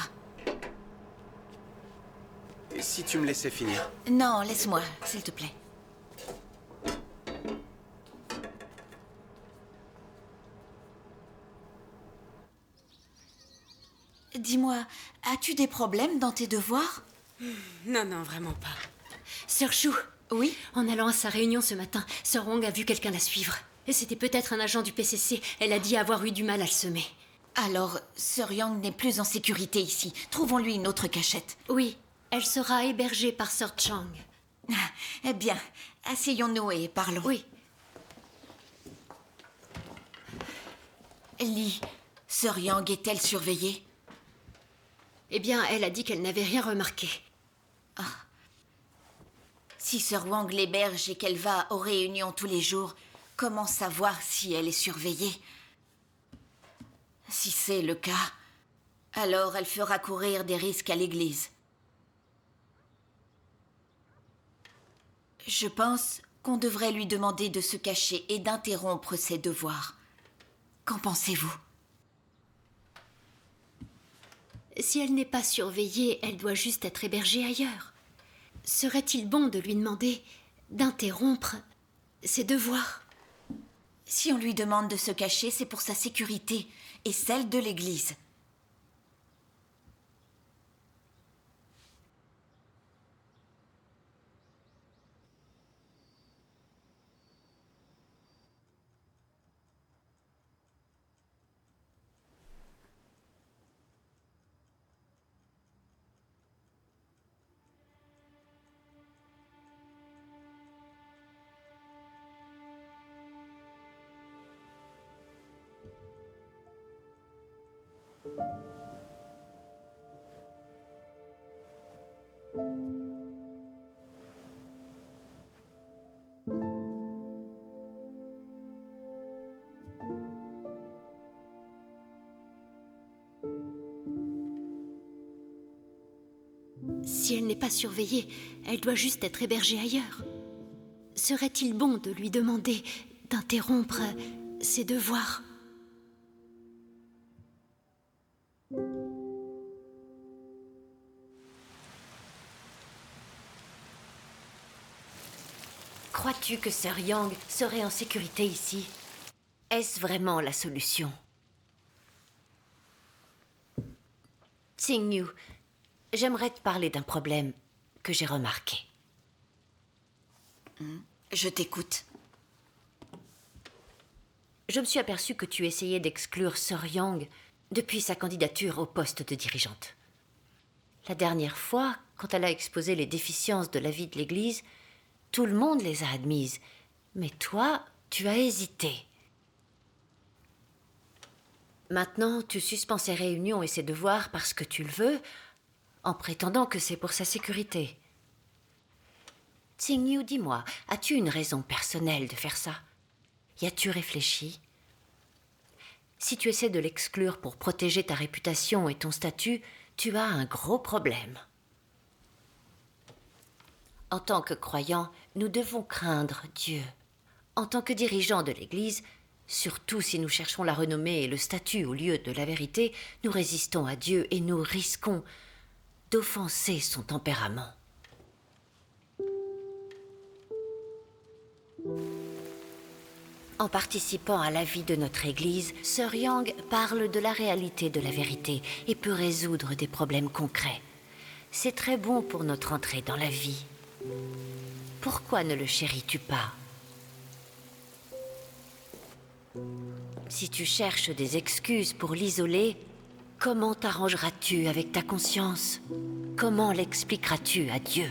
Et si tu me laissais finir?
Non, laisse-moi, s'il te plaît. Dis-moi, as-tu des problèmes dans tes devoirs?
Non, non, vraiment pas.
Sœur Shu.
Oui?
En allant à sa réunion ce matin, Sœur Wong a vu quelqu'un la suivre. Et c'était peut-être un agent du PCC. Elle a dit avoir eu du mal à le semer.
Alors, Sœur Yang n'est plus en sécurité ici. Trouvons-lui une autre cachette.
Oui, elle sera hébergée par Sœur Chang.
Eh bien, asseyons-nous et parlons.
Oui.
Li, Sœur Yang est-elle surveillée?
Eh bien, elle a dit qu'elle n'avait rien remarqué.
Ah. Si Sœur Wang l'héberge et qu'elle va aux réunions tous les jours, comment savoir si elle est surveillée? Si c'est le cas, alors elle fera courir des risques à l'église. Je pense qu'on devrait lui demander de se cacher et d'interrompre ses devoirs. Qu'en pensez-vous?
Si elle n'est pas surveillée, elle doit juste être hébergée ailleurs. Serait-il bon de lui demander d'interrompre ses devoirs?
Si on lui demande de se cacher, c'est pour sa sécurité et celle de l'Église.
Si elle n'est pas surveillée, elle doit juste être hébergée ailleurs. Serait-il bon de lui demander d'interrompre ses devoirs?
Crois-tu que Sœur Yang serait en sécurité ici? Est-ce vraiment la solution? Xingyu, j'aimerais te parler d'un problème que j'ai remarqué.
Je t'écoute.
Je me suis aperçue que tu essayais d'exclure Sœur Yang depuis sa candidature au poste de dirigeante. La dernière fois, quand elle a exposé les déficiences de la vie de l'Église, tout le monde les a admises. Mais toi, tu as hésité. Maintenant, tu suspends ses réunions et ses devoirs parce que tu le veux, en prétendant que c'est pour sa sécurité. Xingyu, dis-moi, as-tu une raison personnelle de faire ça? Y as-tu réfléchi? Si tu essaies de l'exclure pour protéger ta réputation et ton statut, tu as un gros problème. En tant que croyants, nous devons craindre Dieu. En tant que dirigeants de l'Église, surtout si nous cherchons la renommée et le statut au lieu de la vérité, nous résistons à Dieu et nous risquons d'offenser son tempérament. En participant à la vie de notre Église, Sœur Yang parle de la réalité de la vérité et peut résoudre des problèmes concrets. C'est très bon pour notre entrée dans la vie. Pourquoi ne le chéris-tu pas? Si tu cherches des excuses pour l'isoler, comment t'arrangeras-tu avec ta conscience? Comment l'expliqueras-tu à Dieu?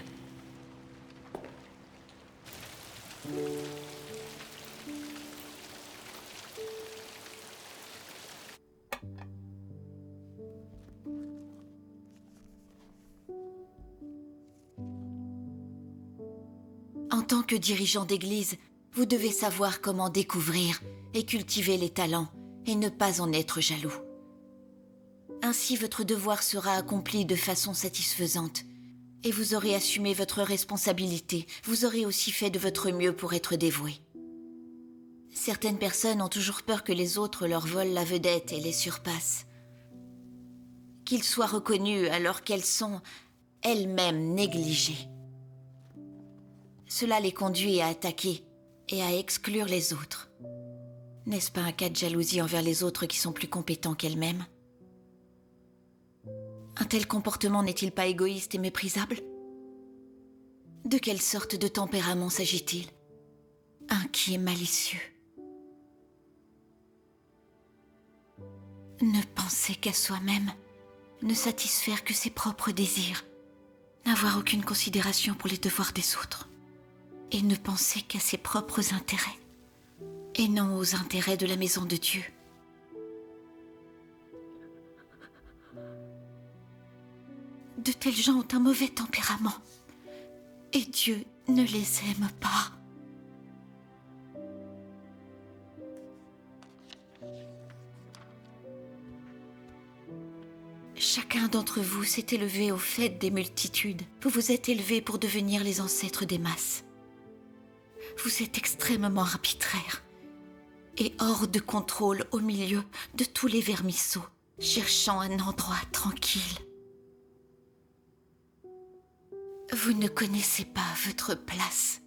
En tant que dirigeant d'église, vous devez savoir comment découvrir et cultiver les talents et ne pas en être jaloux. Ainsi, votre devoir sera accompli de façon satisfaisante et vous aurez assumé votre responsabilité. Vous aurez aussi fait de votre mieux pour être dévoué. Certaines personnes ont toujours peur que les autres leur volent la vedette et les surpassent. Qu'ils soient reconnus alors qu'elles sont elles-mêmes négligées. Cela les conduit à attaquer et à exclure les autres. N'est-ce pas un cas de jalousie envers les autres qui sont plus compétents qu'elles-mêmes? Un tel comportement n'est-il pas égoïste et méprisable? De quelle sorte de tempérament s'agit-il? Un qui est malicieux. Ne penser qu'à soi-même, ne satisfaire que ses propres désirs, n'avoir aucune considération pour les devoirs des autres, et ne penser qu'à ses propres intérêts, et non aux intérêts de la maison de Dieu. De tels gens ont un mauvais tempérament, et Dieu ne les aime pas. Chacun d'entre vous s'est élevé au fait des multitudes. Vous vous êtes élevés pour devenir les ancêtres des masses. Vous êtes extrêmement arbitraires et hors de contrôle au milieu de tous les vermisseaux, cherchant un endroit tranquille. Vous ne connaissez pas votre place,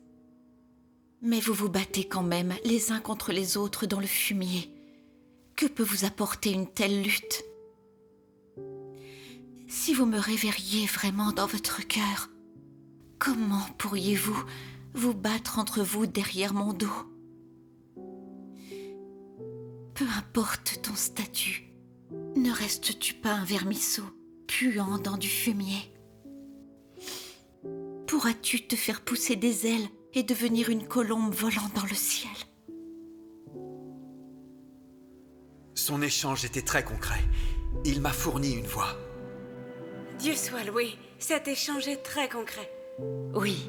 mais vous vous battez quand même les uns contre les autres dans le fumier. Que peut vous apporter une telle lutte? Si vous me révériez vraiment dans votre cœur, comment pourriez-vous vous battre entre vous derrière mon dos? Peu importe ton statut, ne restes-tu pas un vermisseau puant dans du fumier? Pourras-tu te faire pousser des ailes et devenir une colombe volant dans le ciel?
Son échange était très concret. Il m'a fourni une voix.
Dieu soit loué, cet échange est très concret.
Oui,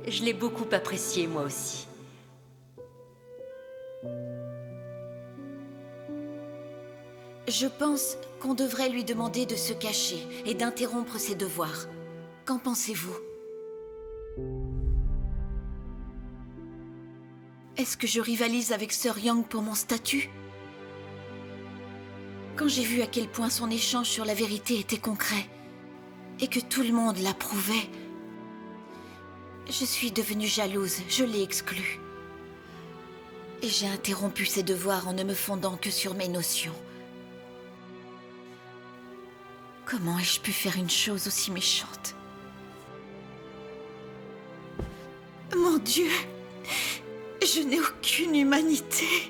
je l'ai beaucoup apprécié, moi aussi.
Je pense qu'on devrait lui demander de se cacher et d'interrompre ses devoirs. Qu'en pensez-vous? Est-ce que je rivalise avec Sir Yang pour mon statut? Quand j'ai vu à quel point son échange sur la vérité était concret, et que tout le monde l'approuvait, je suis devenue jalouse, je l'ai exclu. Et j'ai interrompu ses devoirs en ne me fondant que sur mes notions. Comment ai-je pu faire une chose aussi méchante? Mon Dieu, je n'ai aucune humanité.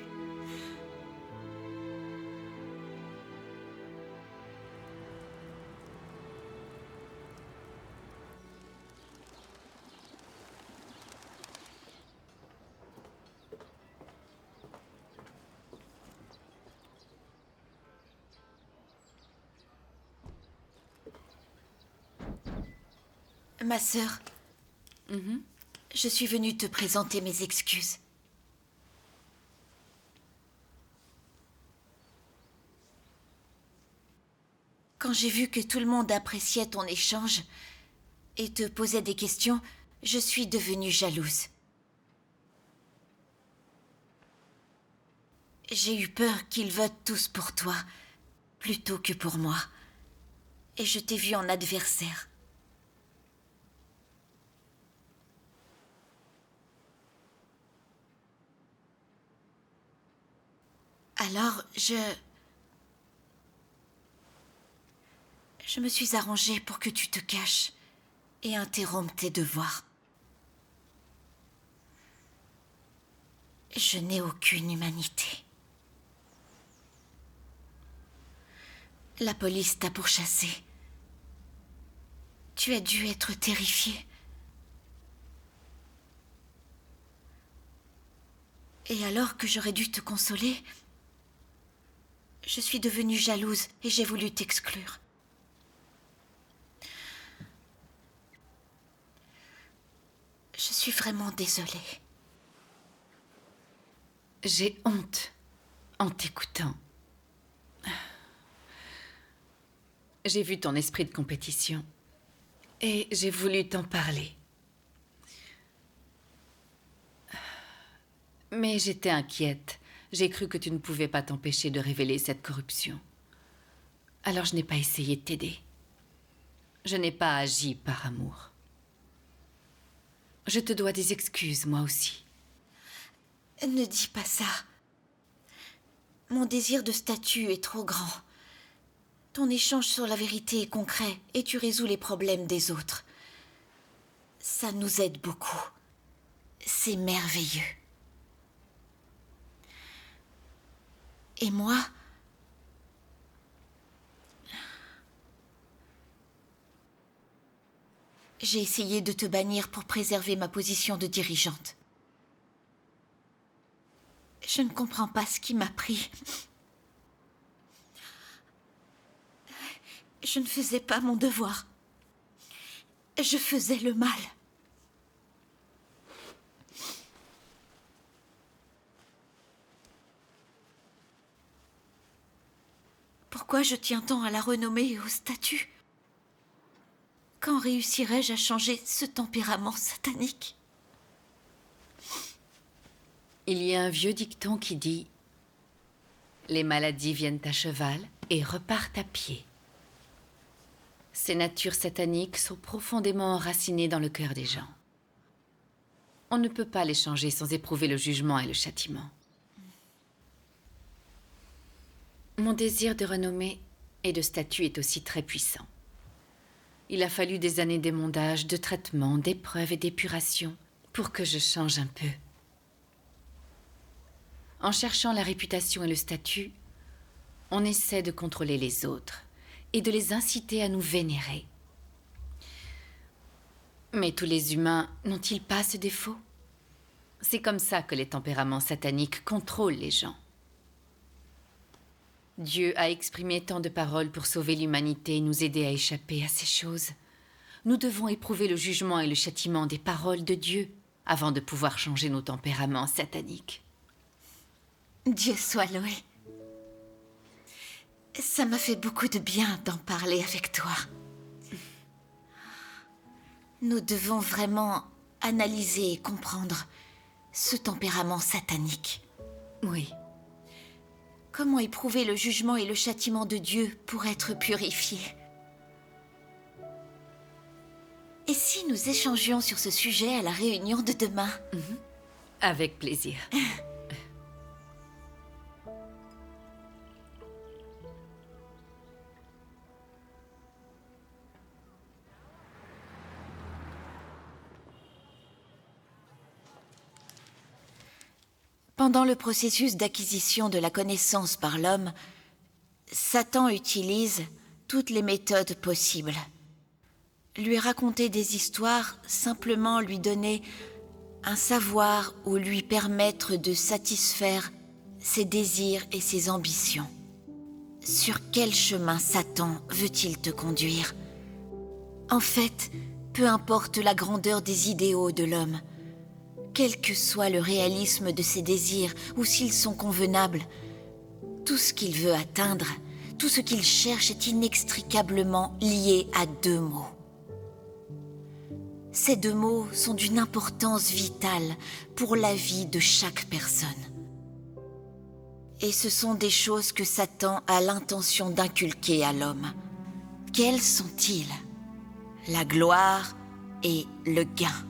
Ma sœur, je suis venue te présenter mes excuses. Quand j'ai vu que tout le monde appréciait ton échange et te posait des questions, je suis devenue jalouse. J'ai eu peur qu'ils votent tous pour toi, plutôt que pour moi. Et je t'ai vu en adversaire. Alors, je me suis arrangée pour que tu te caches et interrompes tes devoirs. Je n'ai aucune humanité. La police t'a pourchassé. Tu as dû être terrifié. Et alors que j'aurais dû te consoler, je suis devenue jalouse et j'ai voulu t'exclure. Je suis vraiment désolée.
J'ai honte en t'écoutant. J'ai vu ton esprit de compétition et j'ai voulu t'en parler. Mais j'étais inquiète. J'ai cru que tu ne pouvais pas t'empêcher de révéler cette corruption. Alors je n'ai pas essayé de t'aider. Je n'ai pas agi par amour. Je te dois des excuses, moi aussi.
Ne dis pas ça. Mon désir de statut est trop grand. Ton échange sur la vérité est concret et tu résous les problèmes des autres. Ça nous aide beaucoup. C'est merveilleux. Et moi, j'ai essayé de te bannir pour préserver ma position de dirigeante. Je ne comprends pas ce qui m'a pris. Je ne faisais pas mon devoir. Je faisais le mal. Pourquoi je tiens tant à la renommée et au statut? Quand réussirai-je à changer ce tempérament satanique?
Il y a un vieux dicton qui dit « Les maladies viennent à cheval et repartent à pied ». Ces natures sataniques sont profondément enracinées dans le cœur des gens. On ne peut pas les changer sans éprouver le jugement et le châtiment. Mon désir de renommée et de statut est aussi très puissant. Il a fallu des années d'émondage, de traitement, d'épreuves et d'épuration pour que je change un peu. En cherchant la réputation et le statut, on essaie de contrôler les autres et de les inciter à nous vénérer. Mais tous les humains n'ont-ils pas ce défaut? C'est comme ça que les tempéraments sataniques contrôlent les gens. Dieu a exprimé tant de paroles pour sauver l'humanité et nous aider à échapper à ces choses. Nous devons éprouver le jugement et le châtiment des paroles de Dieu avant de pouvoir changer nos tempéraments sataniques.
Dieu soit loué. Ça m'a fait beaucoup de bien d'en parler avec toi. Nous devons vraiment analyser et comprendre ce tempérament satanique.
Oui.
Comment éprouver le jugement et le châtiment de Dieu pour être purifié? Et si nous échangions sur ce sujet à la réunion de demain?
Avec plaisir.
Pendant le processus d'acquisition de la connaissance par l'homme, Satan utilise toutes les méthodes possibles. Lui raconter des histoires, simplement lui donner un savoir ou lui permettre de satisfaire ses désirs et ses ambitions. Sur quel chemin Satan veut-il te conduire? En fait, peu importe la grandeur des idéaux de l'homme, quel que soit le réalisme de ses désirs ou s'ils sont convenables, tout ce qu'il veut atteindre, tout ce qu'il cherche est inextricablement lié à deux mots. Ces deux mots sont d'une importance vitale pour la vie de chaque personne. Et ce sont des choses que Satan a l'intention d'inculquer à l'homme. Quels sont-ils? La gloire et le gain.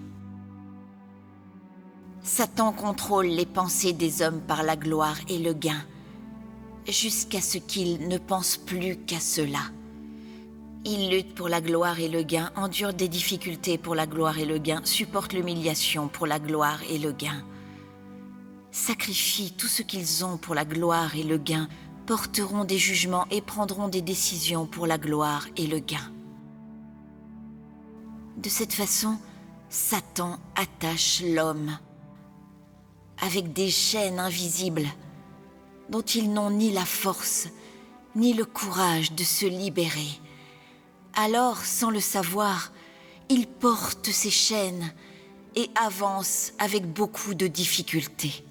Satan contrôle les pensées des hommes par la gloire et le gain, jusqu'à ce qu'ils ne pensent plus qu'à cela. Il lutte pour la gloire et le gain, endure des difficultés pour la gloire et le gain, supporte l'humiliation pour la gloire et le gain. Sacrifie tout ce qu'ils ont pour la gloire et le gain, porteront des jugements et prendront des décisions pour la gloire et le gain. De cette façon, Satan attache l'homme avec des chaînes invisibles dont ils n'ont ni la force ni le courage de se libérer. Alors, sans le savoir, ils portent ces chaînes et avancent avec beaucoup de difficultés.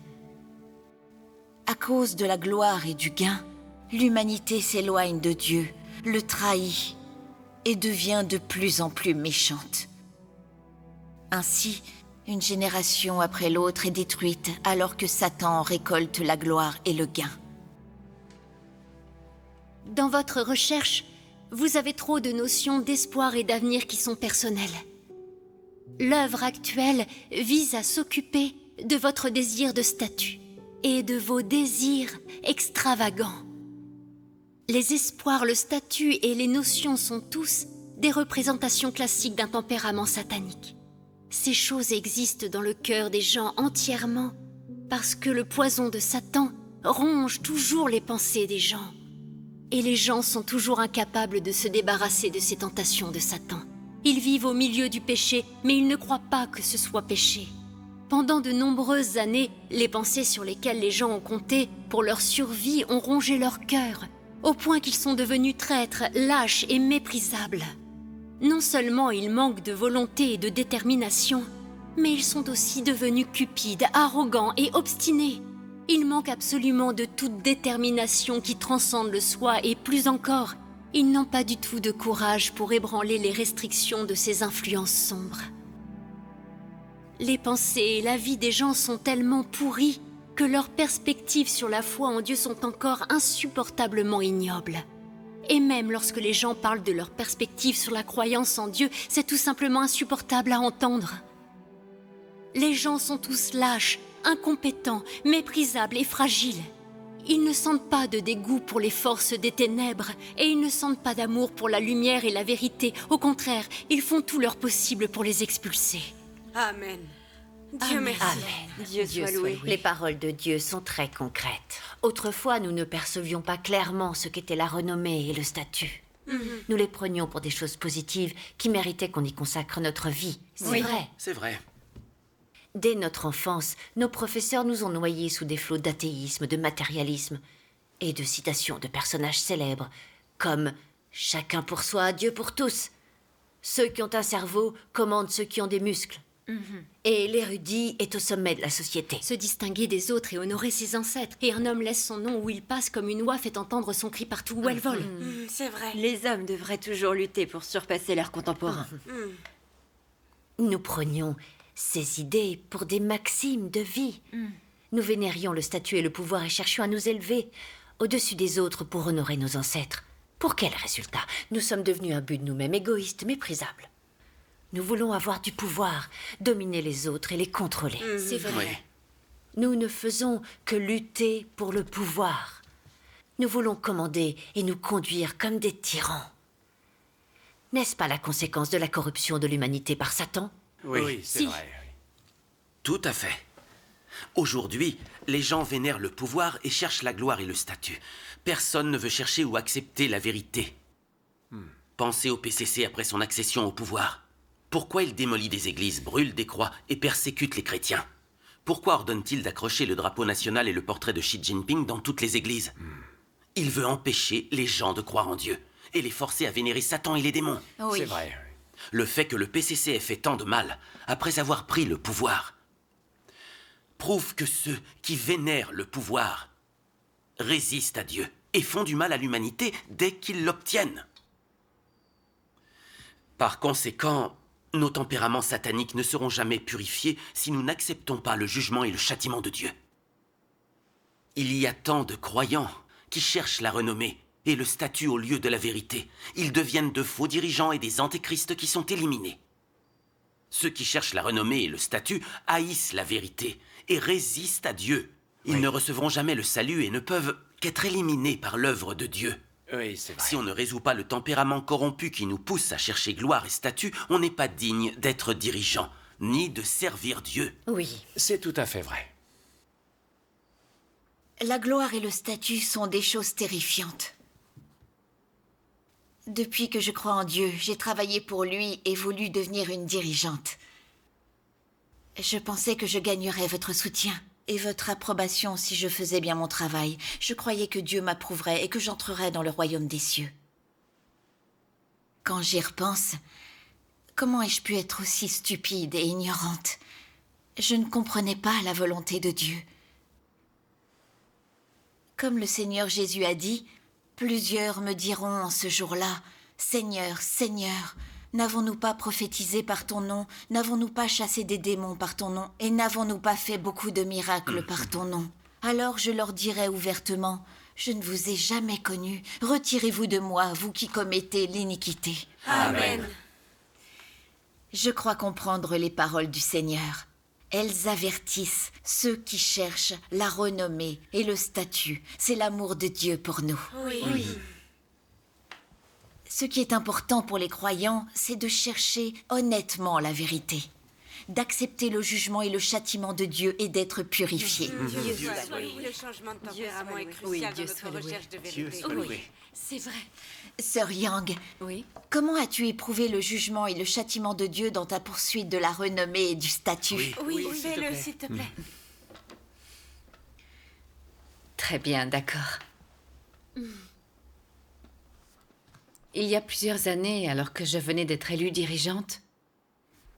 À cause de la gloire et du gain, l'humanité s'éloigne de Dieu, le trahit et devient de plus en plus méchante. Ainsi, une génération après l'autre est détruite alors que Satan récolte la gloire et le gain.
Dans votre recherche, vous avez trop de notions d'espoir et d'avenir qui sont personnelles. L'œuvre actuelle vise à s'occuper de votre désir de statut et de vos désirs extravagants. Les espoirs, le statut et les notions sont tous des représentations classiques d'un tempérament satanique. Ces choses existent dans le cœur des gens entièrement parce que le poison de Satan ronge toujours les pensées des gens. Et les gens sont toujours incapables de se débarrasser de ces tentations de Satan. Ils vivent au milieu du péché, mais ils ne croient pas que ce soit péché. Pendant de nombreuses années, les pensées sur lesquelles les gens ont compté pour leur survie ont rongé leur cœur, au point qu'ils sont devenus traîtres, lâches et méprisables. Non seulement ils manquent de volonté et de détermination, mais ils sont aussi devenus cupides, arrogants et obstinés. Ils manquent absolument de toute détermination qui transcende le soi et plus encore, ils n'ont pas du tout de courage pour ébranler les restrictions de ces influences sombres. Les pensées et la vie des gens sont tellement pourries que leurs perspectives sur la foi en Dieu sont encore insupportablement ignobles. Et même lorsque les gens parlent de leurs perspectives sur la croyance en Dieu, c'est tout simplement insupportable à entendre. Les gens sont tous lâches, incompétents, méprisables et fragiles. Ils ne sentent pas de dégoût pour les forces des ténèbres et ils ne sentent pas d'amour pour la lumière et la vérité. Au contraire, ils font tout leur possible pour les expulser.
Amen. Dieu
Amen.
merci.
Amen.
Dieu soit loué.
Les paroles de Dieu sont très concrètes. Autrefois, nous ne percevions pas clairement ce qu'était la renommée et le statut. Nous les prenions pour des choses positives qui méritaient qu'on y consacre notre vie. C'est vrai.
C'est vrai.
Dès notre enfance, nos professeurs nous ont noyés sous des flots d'athéisme, de matérialisme et de citations de personnages célèbres, comme « Chacun pour soi, Dieu pour tous ». Ceux qui ont un cerveau commandent ceux qui ont des muscles. Et l'érudit est au sommet de la société.
Se distinguer des autres et honorer ses ancêtres. Et un homme laisse son nom où il passe comme une oie fait entendre son cri partout où elle vole.
C'est vrai.
Les hommes devraient toujours lutter pour surpasser leurs contemporains.
Nous prenions ces idées pour des maximes de vie. Nous vénérions le statut et le pouvoir et cherchions à nous élever au-dessus des autres pour honorer nos ancêtres. Pour quel résultat? Nous sommes devenus un but de nous-mêmes, égoïstes, méprisables. Nous voulons avoir du pouvoir, dominer les autres et les contrôler.
C'est vrai.
Oui.
Nous ne faisons que lutter pour le pouvoir. Nous voulons commander et nous conduire comme des tyrans. N'est-ce pas la conséquence de la corruption de l'humanité par Satan?
Oui, c'est vrai.
Tout à fait. Aujourd'hui, les gens vénèrent le pouvoir et cherchent la gloire et le statut. Personne ne veut chercher ou accepter la vérité. Pensez au PCC après son accession au pouvoir. Pourquoi il démolit des églises, brûle des croix et persécute les chrétiens? Pourquoi ordonne-t-il d'accrocher le drapeau national et le portrait de Xi Jinping dans toutes les églises? Il veut empêcher les gens de croire en Dieu et les forcer à vénérer Satan et les démons.
Oui.
C'est vrai.
Le fait que le PCC ait fait tant de mal après avoir pris le pouvoir prouve que ceux qui vénèrent le pouvoir résistent à Dieu et font du mal à l'humanité dès qu'ils l'obtiennent. Par conséquent, nos tempéraments sataniques ne seront jamais purifiés si nous n'acceptons pas le jugement et le châtiment de Dieu. Il y a tant de croyants qui cherchent la renommée et le statut au lieu de la vérité. Ils deviennent de faux dirigeants et des antéchrists qui sont éliminés. Ceux qui cherchent la renommée et le statut haïssent la vérité et résistent à Dieu. Ils ne recevront jamais le salut et ne peuvent qu'être éliminés par l'œuvre de Dieu.
Oui, c'est vrai.
Si on ne résout pas le tempérament corrompu qui nous pousse à chercher gloire et statut, on n'est pas digne d'être dirigeant, ni de servir Dieu.
Oui.
C'est tout à fait vrai.
La gloire et le statut sont des choses terrifiantes. Depuis que je crois en Dieu, j'ai travaillé pour lui et voulu devenir une dirigeante. Je pensais que je gagnerais votre soutien et votre approbation si je faisais bien mon travail. Je croyais que Dieu m'approuverait et que j'entrerais dans le royaume des cieux. Quand j'y repense, comment ai-je pu être aussi stupide et ignorante? Je ne comprenais pas la volonté de Dieu. Comme le Seigneur Jésus a dit, plusieurs me diront en ce jour-là, « Seigneur, Seigneur, n'avons-nous pas prophétisé par ton nom? N'avons-nous pas chassé des démons par ton nom? Et n'avons-nous pas fait beaucoup de miracles par ton nom? » Alors je leur dirai ouvertement, « Je ne vous ai jamais connu. Retirez-vous de moi, vous qui commettez l'iniquité. »
Amen.
Je crois comprendre les paroles du Seigneur. Elles avertissent ceux qui cherchent la renommée et le statut. C'est l'amour de Dieu pour nous.
Oui.
Ce qui est important pour les croyants, c'est de chercher honnêtement la vérité, d'accepter le jugement et le châtiment de Dieu et d'être purifié.
Dieu soit loué. Le changement de tempérament est crucial dans notre recherche de vérité.
Oui, c'est vrai.
Sœur Yang,
Oui.
comment as-tu éprouvé le jugement et le châtiment de Dieu dans ta poursuite de la renommée et du statut?
Oui, fais-le, s'il te plaît.
Très bien, d'accord. Il y a plusieurs années, alors que je venais d'être élue dirigeante,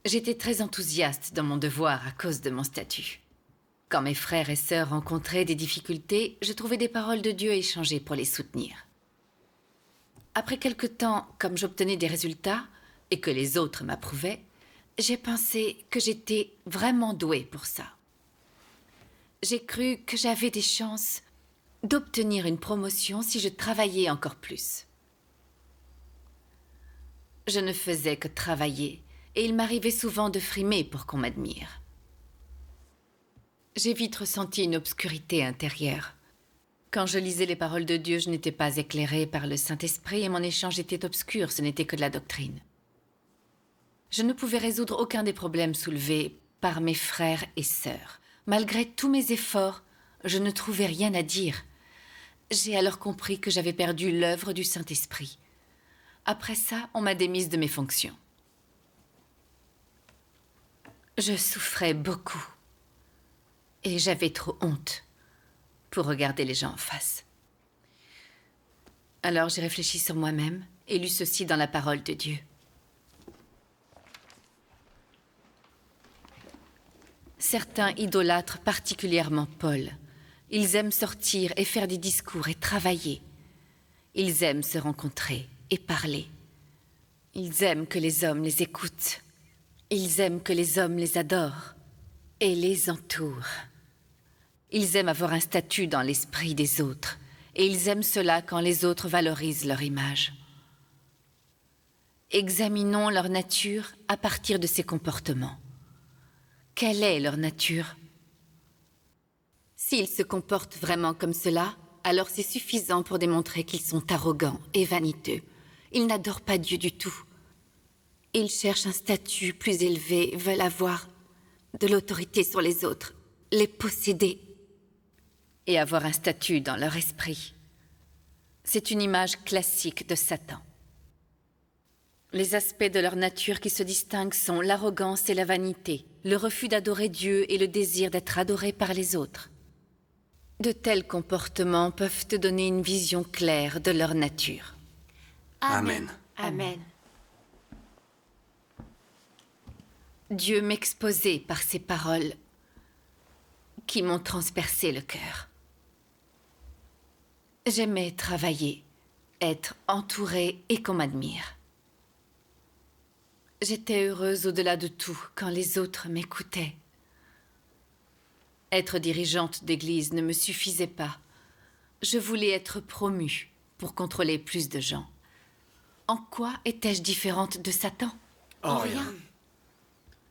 j'étais très enthousiaste dans mon devoir à cause de mon statut. Quand mes frères et sœurs rencontraient des difficultés, je trouvais des paroles de Dieu échangées pour les soutenir. Après quelque temps, comme j'obtenais des résultats et que les autres m'approuvaient, j'ai pensé que j'étais vraiment douée pour ça. J'ai cru que j'avais des chances d'obtenir une promotion si je travaillais encore plus. Je ne faisais que travailler, et il m'arrivait souvent de frimer pour qu'on m'admire. J'ai vite ressenti une obscurité intérieure. Quand je lisais les paroles de Dieu, je n'étais pas éclairée par le Saint-Esprit et mon échange était obscur, ce n'était que de la doctrine. Je ne pouvais résoudre aucun des problèmes soulevés par mes frères et sœurs. Malgré tous mes efforts, je ne trouvais rien à dire. J'ai alors compris que j'avais perdu l'œuvre du Saint-Esprit. Après ça, on m'a démise de mes fonctions. Je souffrais beaucoup. Et j'avais trop honte pour regarder les gens en face. Alors j'ai réfléchi sur moi-même et lu ceci dans la parole de Dieu. Certains idolâtrent particulièrement Paul. Ils aiment sortir et faire des discours et travailler. Ils aiment se rencontrer et parler. Ils aiment que les hommes les écoutent. Ils aiment que les hommes les adorent et les entourent. Ils aiment avoir un statut dans l'esprit des autres, et ils aiment cela quand les autres valorisent leur image. Examinons leur nature à partir de ces comportements. Quelle est leur nature? S'ils se comportent vraiment comme cela, alors c'est suffisant pour démontrer qu'ils sont arrogants et vaniteux. Ils n'adorent pas Dieu du tout. Ils cherchent un statut plus élevé, veulent avoir de l'autorité sur les autres, les posséder et avoir un statut dans leur esprit. C'est une image classique de Satan. Les aspects de leur nature qui se distinguent sont l'arrogance et la vanité, le refus d'adorer Dieu et le désir d'être adoré par les autres. De tels comportements peuvent te donner une vision claire de leur nature.
Amen.
Amen.
Dieu m'exposait par ces paroles qui m'ont transpercé le cœur. J'aimais travailler, être entourée et qu'on m'admire. J'étais heureuse au-delà de tout quand les autres m'écoutaient. Être dirigeante d'église ne me suffisait pas. Je voulais être promue pour contrôler plus de gens. En quoi étais-je différente de Satan?
En rien.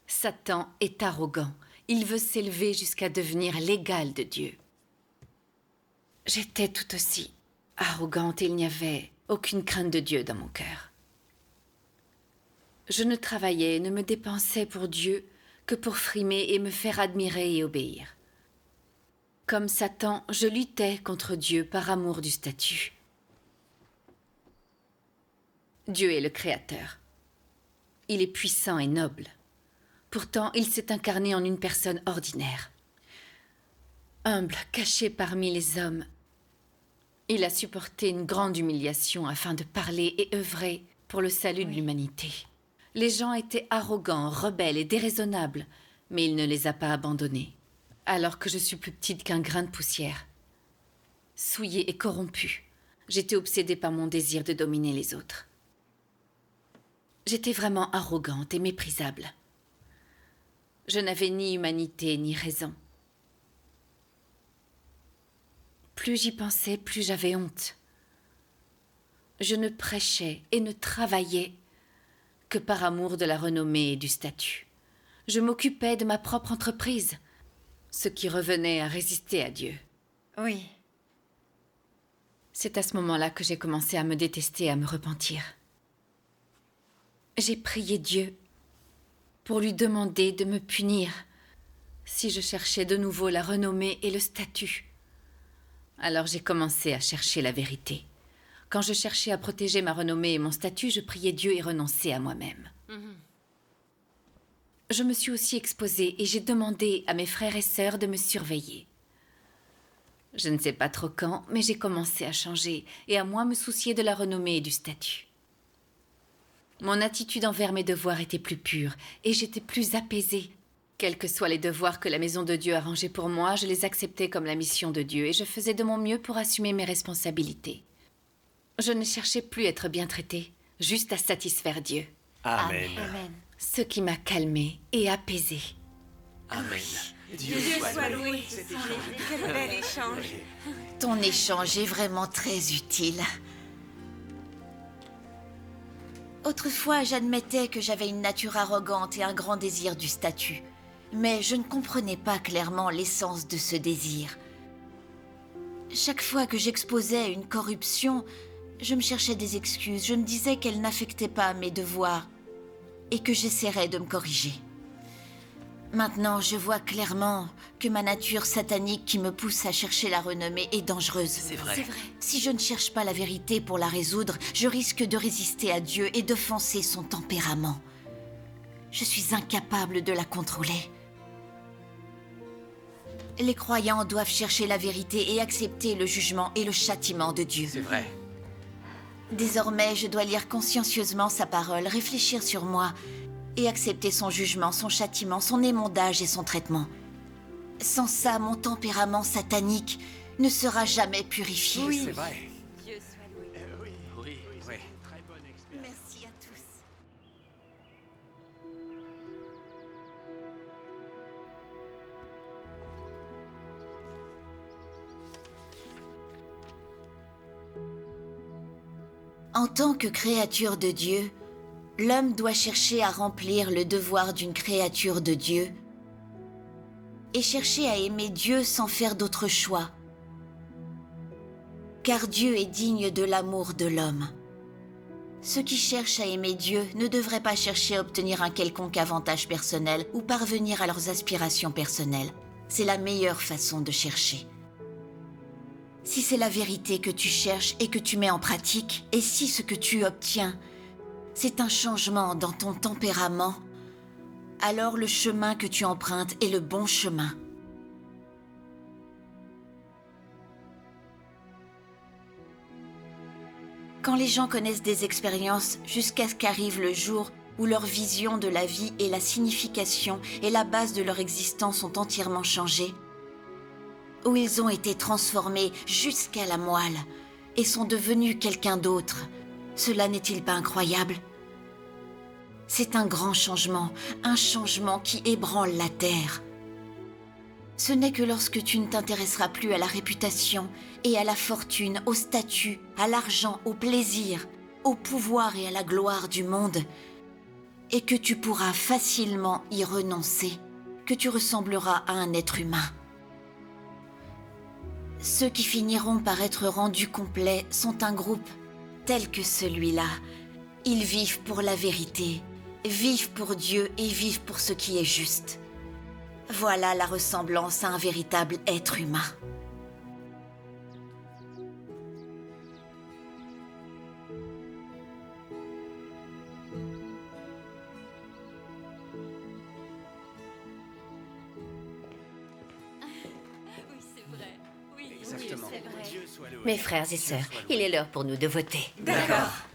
Satan est arrogant. Il veut s'élever jusqu'à devenir l'égal de Dieu. J'étais tout aussi arrogante et il n'y avait aucune crainte de Dieu dans mon cœur. Je ne travaillais et ne me dépensais pour Dieu que pour frimer et me faire admirer et obéir. Comme Satan, je luttais contre Dieu par amour du statut. Dieu est le Créateur. Il est puissant et noble. Pourtant, il s'est incarné en une personne ordinaire. Humble, caché parmi les hommes, il a supporté une grande humiliation afin de parler et œuvrer pour le salut de l'humanité. Les gens étaient arrogants, rebelles et déraisonnables, mais il ne les a pas abandonnés. Alors que je suis plus petite qu'un grain de poussière. Souillée et corrompue, j'étais obsédée par mon désir de dominer les autres. J'étais vraiment arrogante et méprisable. Je n'avais ni humanité ni raison. Plus j'y pensais, plus j'avais honte. Je ne prêchais et ne travaillais que par amour de la renommée et du statut. Je m'occupais de ma propre entreprise, ce qui revenait à résister à Dieu.
Oui.
C'est à ce moment-là que j'ai commencé à me détester et à me repentir. J'ai prié Dieu pour lui demander de me punir si je cherchais de nouveau la renommée et le statut. Alors j'ai commencé à chercher la vérité. Quand je cherchais à protéger ma renommée et mon statut, je priais Dieu et renonçais à moi-même. Je me suis aussi exposée et j'ai demandé à mes frères et sœurs de me surveiller. Je ne sais pas trop quand, mais j'ai commencé à changer et à moins me soucier de la renommée et du statut. Mon attitude envers mes devoirs était plus pure et j'étais plus apaisée. Quels que soient les devoirs que la maison de Dieu arrangeait pour moi, je les acceptais comme la mission de Dieu et je faisais de mon mieux pour assumer mes responsabilités. Je ne cherchais plus à être bien traitée, juste à satisfaire Dieu.
Amen.
Amen.
Ce qui m'a calmée et apaisée.
Amen.
Dieu soit loué. Quel bel échange.
Ton échange est vraiment très utile. Autrefois, j'admettais que j'avais une nature arrogante et un grand désir du statut. Mais je ne comprenais pas clairement l'essence de ce désir. Chaque fois que j'exposais une corruption, je me cherchais des excuses. Je me disais qu'elle n'affectait pas mes devoirs et que j'essaierais de me corriger. Maintenant, je vois clairement que ma nature satanique qui me pousse à chercher la renommée est dangereuse.
C'est vrai.
Si je ne cherche pas la vérité pour la résoudre, je risque de résister à Dieu et d'offenser son tempérament. Je suis incapable de la contrôler. Les croyants doivent chercher la vérité et accepter le jugement et le châtiment de Dieu.
C'est vrai.
Désormais, je dois lire consciencieusement sa parole, réfléchir sur moi et accepter son jugement, son châtiment, son émondage et son traitement. Sans ça, mon tempérament satanique ne sera jamais purifié.
Oui, c'est vrai.
Dieu soit loué.
Oui.
Merci à tous. En tant que créature de Dieu, l'homme doit chercher à remplir le devoir d'une créature de Dieu et chercher à aimer Dieu sans faire d'autre choix. Car Dieu est digne de l'amour de l'homme. Ceux qui cherchent à aimer Dieu ne devraient pas chercher à obtenir un quelconque avantage personnel ou parvenir à leurs aspirations personnelles. C'est la meilleure façon de chercher. Si c'est la vérité que tu cherches et que tu mets en pratique, et si ce que tu obtiens, c'est un changement dans ton tempérament, alors le chemin que tu empruntes est le bon chemin. Quand les gens connaissent des expériences jusqu'à ce qu'arrive le jour où leur vision de la vie et la signification et la base de leur existence sont entièrement changées, où ils ont été transformés jusqu'à la moelle et sont devenus quelqu'un d'autre, cela n'est-il pas incroyable? C'est un grand changement, un changement qui ébranle la terre. Ce n'est que lorsque tu ne t'intéresseras plus à la réputation et à la fortune, au statut, à l'argent, au plaisir, au pouvoir et à la gloire du monde, et que tu pourras facilement y renoncer, que tu ressembleras à un être humain. Ceux qui finiront par être rendus complets sont un groupe tel que celui-là. Ils vivent pour la vérité, vivent pour Dieu et vivent pour ce qui est juste. Voilà la ressemblance à un véritable être humain.
Mes frères et sœurs, il est l'heure pour nous de voter.
D'accord.